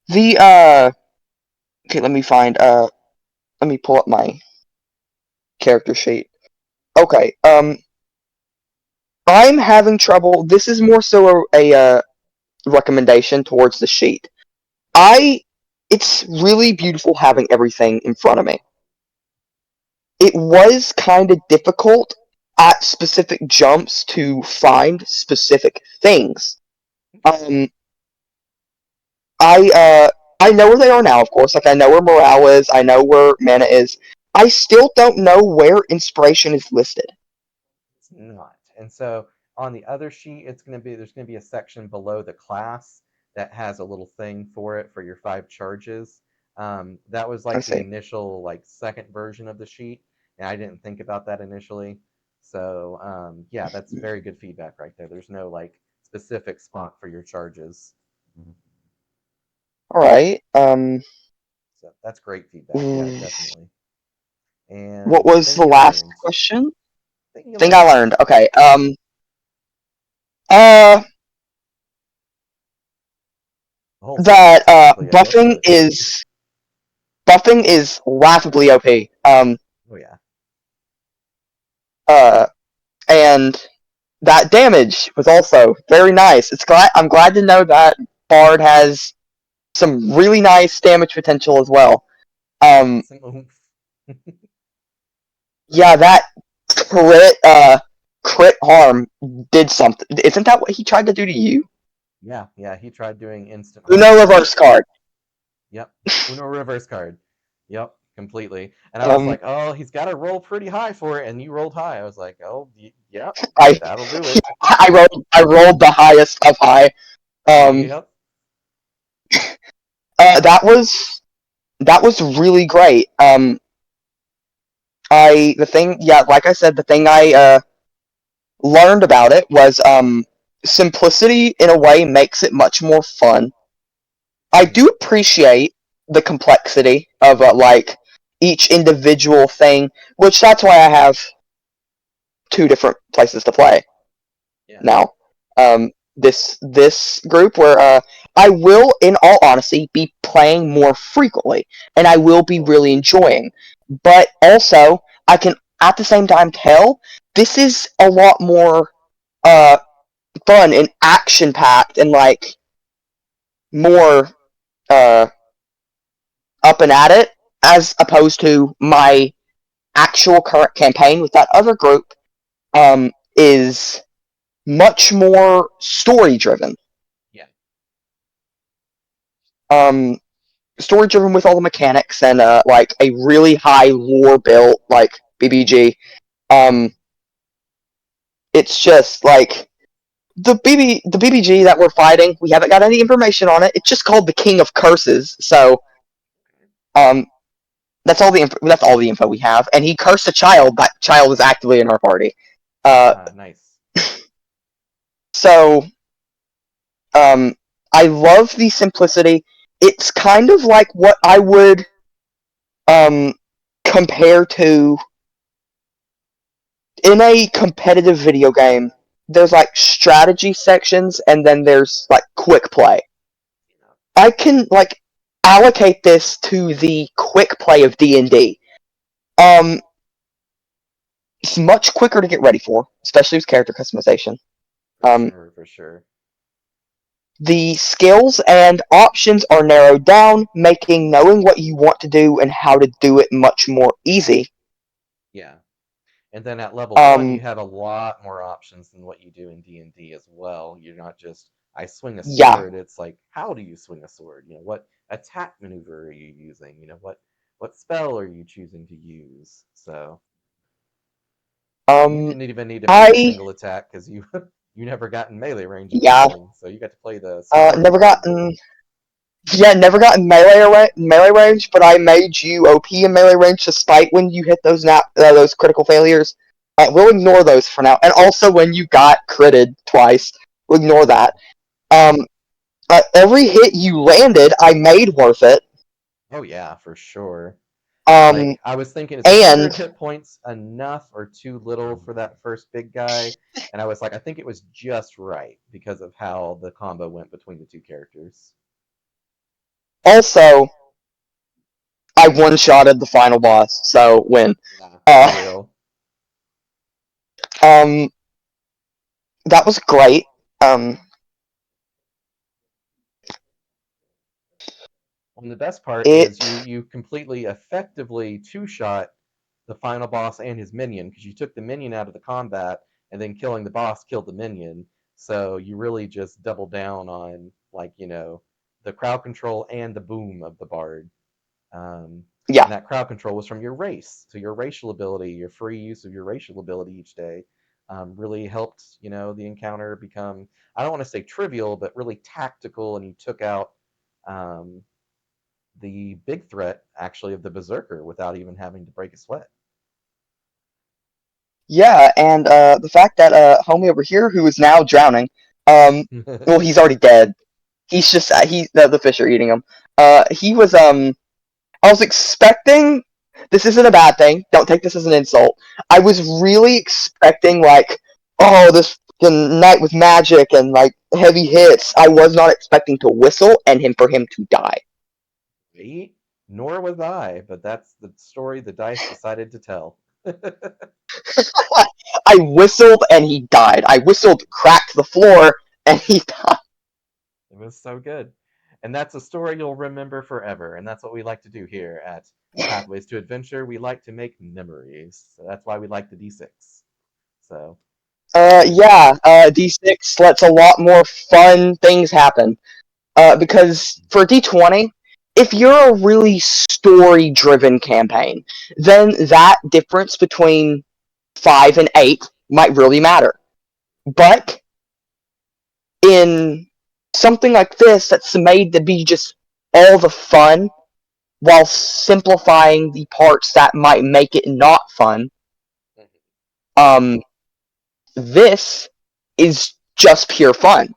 [SPEAKER 2] the okay, let me find let me pull up my character sheet. Okay, I'm having trouble. This is more so a recommendation towards the sheet. I it's really beautiful having everything in front of me. It was kind of difficult at specific jumps to find specific things.
[SPEAKER 1] Okay.
[SPEAKER 2] Um, I I know where they are now, of course. Like I know where morale is. I know where mana is. I still don't know where inspiration is listed.
[SPEAKER 1] It's not. And so on the other sheet, there's gonna be a section below the class that has a little thing for it for your 5 charges. That was
[SPEAKER 2] I
[SPEAKER 1] like the
[SPEAKER 2] see.
[SPEAKER 1] initial like second version of the sheet, and I didn't think about that initially. So yeah, that's very good feedback right there. There's no like specific spot for your charges. Mhm.
[SPEAKER 2] All right.
[SPEAKER 1] So that's great feedback. Yeah, definitely.
[SPEAKER 2] What
[SPEAKER 1] And
[SPEAKER 2] was
[SPEAKER 1] thing
[SPEAKER 2] the
[SPEAKER 1] you
[SPEAKER 2] last
[SPEAKER 1] learned.
[SPEAKER 2] question?
[SPEAKER 1] Thing you
[SPEAKER 2] Thing I
[SPEAKER 1] learned.
[SPEAKER 2] learned. Okay. Uh,
[SPEAKER 1] The whole system's
[SPEAKER 2] that
[SPEAKER 1] basically. Yeah, go for it.
[SPEAKER 2] buffing is laughably OP.
[SPEAKER 1] Oh yeah.
[SPEAKER 2] Uh, and that damage was also very nice. I'm glad to know that Bard has some really nice damage potential as well.
[SPEAKER 1] Yeah,
[SPEAKER 2] Um,
[SPEAKER 1] some oomph.
[SPEAKER 2] yeah, that crit harm did something. Isn't that what he tried to do to you?
[SPEAKER 1] Yeah, yeah, he tried doing instant harm
[SPEAKER 2] Uno
[SPEAKER 1] to me.
[SPEAKER 2] reverse card.
[SPEAKER 1] Yep. Uno reverse card. Yep, completely. And I was
[SPEAKER 2] Um,
[SPEAKER 1] like, oh, he's got to roll pretty high for it, and you rolled high. I was like, oh, yep,
[SPEAKER 2] I
[SPEAKER 1] that'll do it.
[SPEAKER 2] I rolled the highest of high. Um,
[SPEAKER 1] Yep.
[SPEAKER 2] uh, that was that was really great. The thing, yeah, like I said, the thing I learned about it was simplicity in a way makes it much more fun. I
[SPEAKER 1] Hmm.
[SPEAKER 2] do appreciate the complexity of like each individual thing, which that's why I have two different places to play
[SPEAKER 1] Yeah.
[SPEAKER 2] now. This group where I will, in all honesty, be playing more frequently, and I will be
[SPEAKER 1] Cool.
[SPEAKER 2] really enjoying. But also, I can at the same time tell this is a lot more uh, fun and action packed and like more uh, up and at it as opposed to my actual current campaign with that other group is much more story driven.
[SPEAKER 1] Yeah.
[SPEAKER 2] Um, Story driven with all the mechanics and like a really high lore built like BBG. Um, it's just like the BBG that we're fighting. We haven't got any information on it. It's just called the King of Curses. So um, that's all the info we have. And he cursed a child. That child is actively in our party. Uh,
[SPEAKER 1] Ah, nice.
[SPEAKER 2] so um, I love the simplicity. It's kind of like what I would um, compare to in a competitive video game. There's like strategy sections, and then there's like quick play.
[SPEAKER 1] Yeah.
[SPEAKER 2] I can like allocate this to the quick play of D&D. Um, it's much quicker to get ready for, especially with character customization.
[SPEAKER 1] For
[SPEAKER 2] Um,
[SPEAKER 1] sure, for sure.
[SPEAKER 2] the skills and options are narrowed down, making knowing what you want to do and how to do it much more easy.
[SPEAKER 1] Yeah. And then at level one, you
[SPEAKER 2] Um,
[SPEAKER 1] have a lot more options than what you do in D&D as well. You're not just I swing a
[SPEAKER 2] yeah.
[SPEAKER 1] sword. It's like how do you swing a sword? What attack maneuver are you using? What spell are you choosing to use? So you
[SPEAKER 2] Um,
[SPEAKER 1] didn't even need to make a
[SPEAKER 2] I
[SPEAKER 1] single attack because you You never got in melee range of this
[SPEAKER 2] Yeah.
[SPEAKER 1] thing, so you got to play the survival
[SPEAKER 2] Never
[SPEAKER 1] card.
[SPEAKER 2] gotten. Yeah, never got in melee range, but I made you OP in melee range despite when you hit those critical failures. We'll ignore those for now, and also when you got critted twice, we'll ignore that. Um, every hit you landed, I made worth it.
[SPEAKER 1] Oh yeah, for sure.
[SPEAKER 2] Um,
[SPEAKER 1] Like I was thinking, is 100
[SPEAKER 2] and
[SPEAKER 1] hit points enough or too little for that first big guy? And I was like, I think it was just right because of how the combo went between the two characters.
[SPEAKER 2] also, I one-shotted the final boss, so win.
[SPEAKER 1] Yeah, for
[SPEAKER 2] Uh,
[SPEAKER 1] real.
[SPEAKER 2] um, that was great. Um,
[SPEAKER 1] And the best part is
[SPEAKER 2] it,
[SPEAKER 1] you completely effectively two-shot the final boss and his minion because you took the minion out of the combat and then killing the boss killed the minion. So you really just doubled down on like, the crowd control and the boom of the bard. Um,
[SPEAKER 2] yeah,
[SPEAKER 1] and that crowd control was from your race. So your racial ability, your free use of your racial ability each day, really helped, the encounter become, I don't want to say trivial, but really tactical. And you took out um, the big threat, actually, of the Berserker without even having to break a sweat.
[SPEAKER 2] yeah, and the fact that homie over here who is now drowning, um, well, he's already dead. He's just the fish are eating him. He was I was expecting. This isn't a bad thing. Don't take this as an insult. I was really expecting like, oh, this night with magic and like heavy hits. I was not expecting to whistle and for him to die.
[SPEAKER 1] Right? Nor was I, but that's the story the dice decided to tell.
[SPEAKER 2] I whistled and he died. I whistled, cracked the floor, and he died.
[SPEAKER 1] It was so good. And that's a story you'll remember forever. And that's what we like to do here at Pathways to Adventure. We like to make memories. So that's why we like the D6. So, um,
[SPEAKER 2] Yeah, D6 lets a lot more fun things happen. Because for D20, if you're a really story driven campaign, then that difference between 5 and 8 might really matter. But in something like this that's made to be just all the fun while simplifying the parts that might make it not fun, um, this is just pure fun.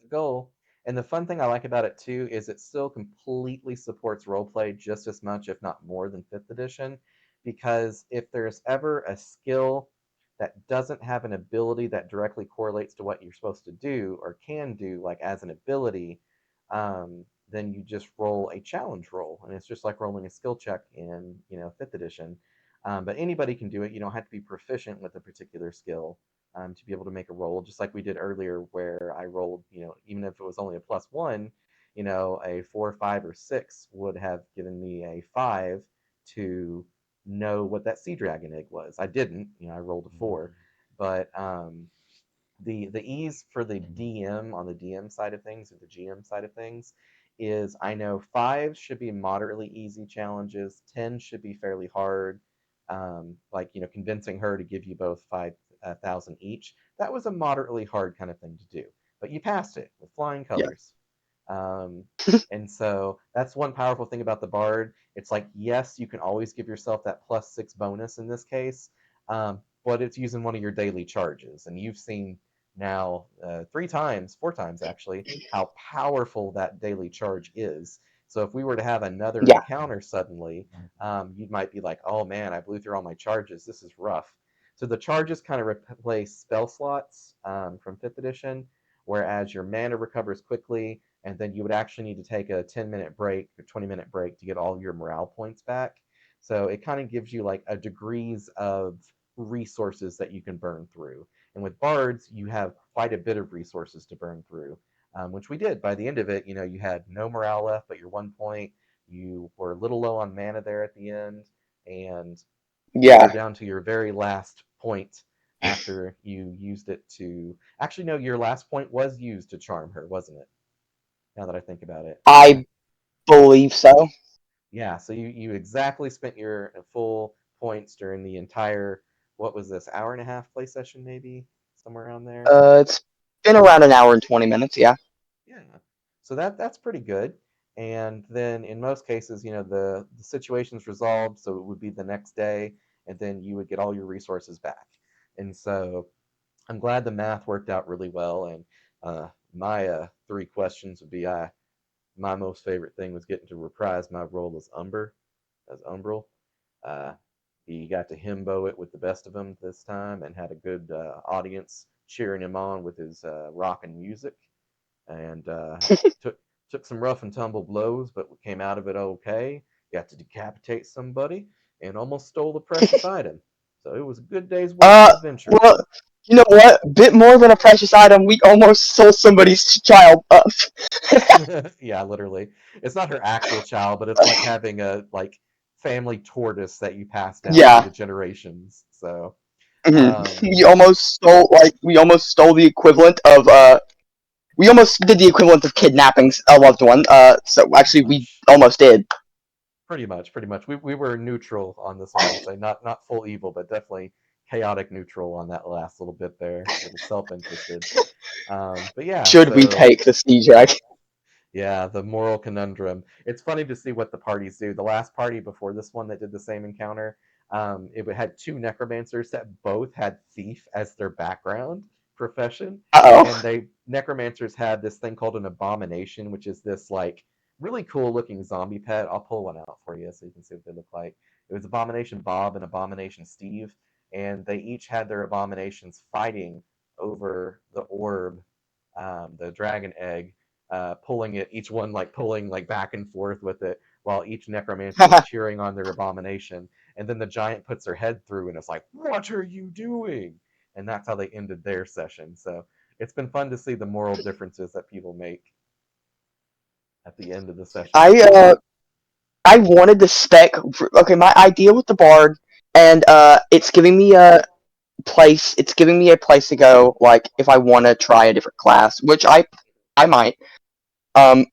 [SPEAKER 1] the goal. And the fun thing I like about it too is it still completely supports roleplay just as much, if not more, than fifth edition. Because if there's ever a skill that doesn't have an ability that directly correlates to what you're supposed to do or can do, like as an ability, then you just roll a challenge roll, and it's just like rolling a skill check in fifth edition. But anybody can do it. You don't have to be proficient with a particular skill to be able to make a roll, just like we did earlier, where I rolled, even if it was only a +1, a 4, 5, or 6 would have given me a 5 to know what that sea dragon egg was. I didn't, I rolled a 4, but the ease for the DM on the DM side of things or the GM side of things is I know 5 should be moderately easy challenges, 10 should be fairly hard. Like convincing her to give you both 5,000 each. That was a moderately hard kind of thing to do, but you passed it with flying
[SPEAKER 2] Yeah.
[SPEAKER 1] colors. Um, and so that's one powerful thing about the bard. It's like, yes, you can always give yourself that +6 bonus in this case, but it's using one of your daily charges. And you've seen now 3 times, 4 times actually, how powerful that daily charge is. So if we were to have another
[SPEAKER 2] Yeah.
[SPEAKER 1] encounter suddenly, you might be like, oh man, I blew through all my charges. This is rough. So the charges kind of replace spell slots from 5th edition, whereas your mana recovers quickly, and then you would actually need to take a 10-minute break or 20-minute break to get all your morale points back. So it kind of gives you like a degrees of resources that you can burn through. And with bards, you have quite a bit of resources to burn through, which we did. By the end of it, you had no morale left but your 1 point. You were a little low on mana there at the end, and you were
[SPEAKER 2] Yeah.
[SPEAKER 1] down to your very last point after you used it to. Actually, no, your last point was used to charm her, wasn't it? Now that I think about it.
[SPEAKER 2] I believe so.
[SPEAKER 1] Yeah, so you exactly spent your full points during the entire, what was this, hour and a half play session maybe? somewhere around there.
[SPEAKER 2] It's been around an hour and 20 minutes. Yeah.
[SPEAKER 1] Yeah. So that's pretty good. And then in most cases, the situation's resolved, so it would be the next day, and then you would get all your resources back. And so I'm glad the math worked out really well. And my three questions would be my most favorite thing was getting to reprise my role as Umbral. Uh, he got to himbo it with the best of them this time and had a good audience cheering him on with his rock and music and took took some rough and tumble blows, but came out of it okay. Got to decapitate somebody and almost stole the precious item. So it was a good day's worth of
[SPEAKER 2] Uh,
[SPEAKER 1] adventure.
[SPEAKER 2] well, you know what? Bit more than a precious item. We almost stole somebody's child.
[SPEAKER 1] Yeah, literally. It's not her actual child, but it's like having a family tortoise that you pass down through
[SPEAKER 2] Yeah.
[SPEAKER 1] the generations. So,
[SPEAKER 2] Mm-hmm.
[SPEAKER 1] um,
[SPEAKER 2] We almost stole the equivalent of we almost did the equivalent of kidnapping a loved one. So
[SPEAKER 1] pretty
[SPEAKER 2] actually, we
[SPEAKER 1] much.
[SPEAKER 2] almost did.
[SPEAKER 1] Pretty much. We were neutral on this one, I'll say. Not full evil, but definitely chaotic neutral on that last little bit there. A little self-interested. But yeah,
[SPEAKER 2] Should we
[SPEAKER 1] so
[SPEAKER 2] take the siege?
[SPEAKER 1] yeah, the moral conundrum. It's funny to see what the parties do. The last party before this one that did the same encounter, it had two necromancers that both had thief as their background profession, and
[SPEAKER 2] Uh
[SPEAKER 1] they necromancers had this thing called an abomination, which is this really cool looking zombie pet. I'll pull one out for you so you can see what they look like. It was Abomination Bob and Abomination Steve, and they each had their abominations fighting over the orb, the dragon egg, pulling it, each one pulling back and forth with it, while each necromancer was
[SPEAKER 2] oh.
[SPEAKER 1] cheering on their abomination. And then the giant puts her head through and is like, "What are you doing?" And that's how they ended their session. So it's been fun to see the moral differences that people make at the end of the session.
[SPEAKER 2] I I wanted the spec. Okay, my idea with the bard, and it's giving me a place. It's giving me a place to go. Like if I want to try a different class, which I might. Um,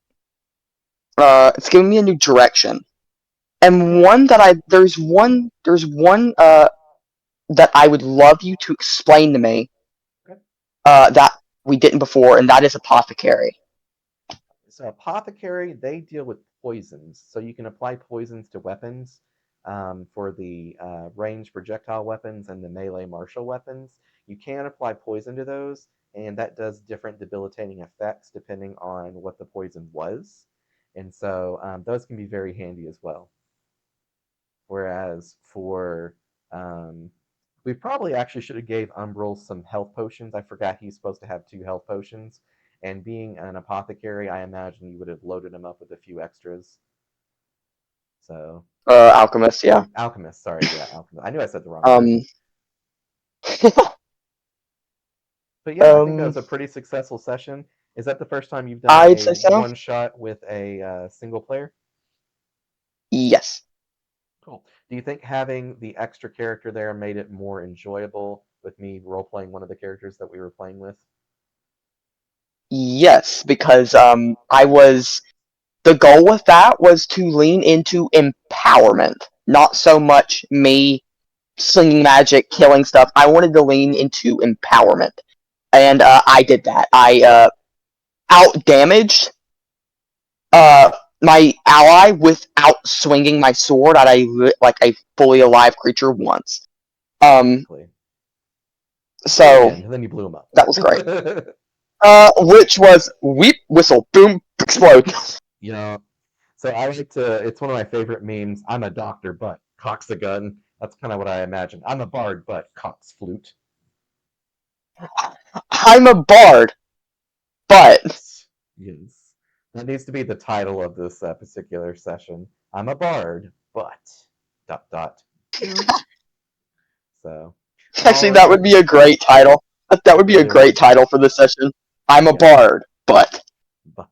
[SPEAKER 2] it's giving me a new direction, and
[SPEAKER 1] Okay.
[SPEAKER 2] one that I there's one that I would love you to explain to me.
[SPEAKER 1] Okay.
[SPEAKER 2] That we didn't before, and that is apothecary.
[SPEAKER 1] So apothecary, they deal with poisons, so you can apply poisons to weapons for the range projectile weapons and the melee martial weapons. You can apply poison to those, and that does different debilitating effects depending on what the poison was, and so those can be very handy as well. Whereas for we probably actually should have gave Umbral some health potions. I forgot he's supposed to have two health potions. And being an apothecary, I imagine you would have loaded him up with a few extras. So,
[SPEAKER 2] Alchemist, yeah.
[SPEAKER 1] alchemist, sorry, yeah, alchemist. I knew I said the wrong word.
[SPEAKER 2] Um,
[SPEAKER 1] But yeah, I think that
[SPEAKER 2] um,
[SPEAKER 1] was a pretty successful session. Is that the first time you've done
[SPEAKER 2] I'd
[SPEAKER 1] a
[SPEAKER 2] say so.
[SPEAKER 1] one shot with a single player?
[SPEAKER 2] Yes.
[SPEAKER 1] Cool. Do you think having the extra character there made it more enjoyable with me role playing one of the characters that we were playing with?
[SPEAKER 2] Yes, because the goal with that was to lean into empowerment, not so much me slinging magic, killing stuff. I wanted to lean into empowerment, and I did that. I out damaged uh, my ally without swinging my sword at a fully alive creature once. Um,
[SPEAKER 1] Exactly. Till the
[SPEAKER 2] so
[SPEAKER 1] end, and then you blew him up.
[SPEAKER 2] that was great. Which was weep, whistle, boom, explode.
[SPEAKER 1] Yeah. So I like to. It's one of my favorite memes. I'm a doctor, but cocks a gun. That's kind of what I imagine. I'm a bard, but cocks flute.
[SPEAKER 2] I'm a bard,
[SPEAKER 1] But
[SPEAKER 2] but
[SPEAKER 1] yes, that needs to be the title of this particular session. I'm a bard, but dot dot flute. So,
[SPEAKER 2] actually
[SPEAKER 1] all
[SPEAKER 2] that would
[SPEAKER 1] right.
[SPEAKER 2] be a great title. That
[SPEAKER 1] It
[SPEAKER 2] would be a
[SPEAKER 1] really
[SPEAKER 2] great
[SPEAKER 1] would.
[SPEAKER 2] title for this session. I'm a
[SPEAKER 1] Yes,
[SPEAKER 2] bard, but
[SPEAKER 1] but.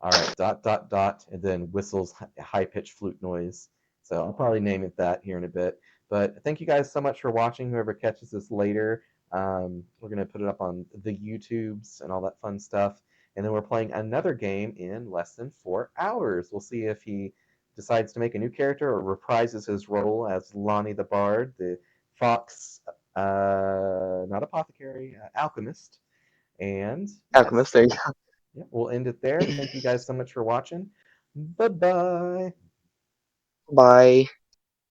[SPEAKER 1] All right, dot dot dot, and then whistles high pitched flute noise. So I'll probably name it that here in a bit. But thank you guys so much for watching. Whoever catches this later, we're gonna put it up on the YouTubes and all that fun stuff. And then we're playing another game in less than 4 hours. We'll see if he decides to make a new character or reprises his role as Lonnie the Bard, the fox not apothecary, alchemist. And
[SPEAKER 2] Alchemist.
[SPEAKER 1] yes,
[SPEAKER 2] There you go.
[SPEAKER 1] yeah, we'll end it there. Thank you guys so much for watching. Bye bye.
[SPEAKER 2] Bye.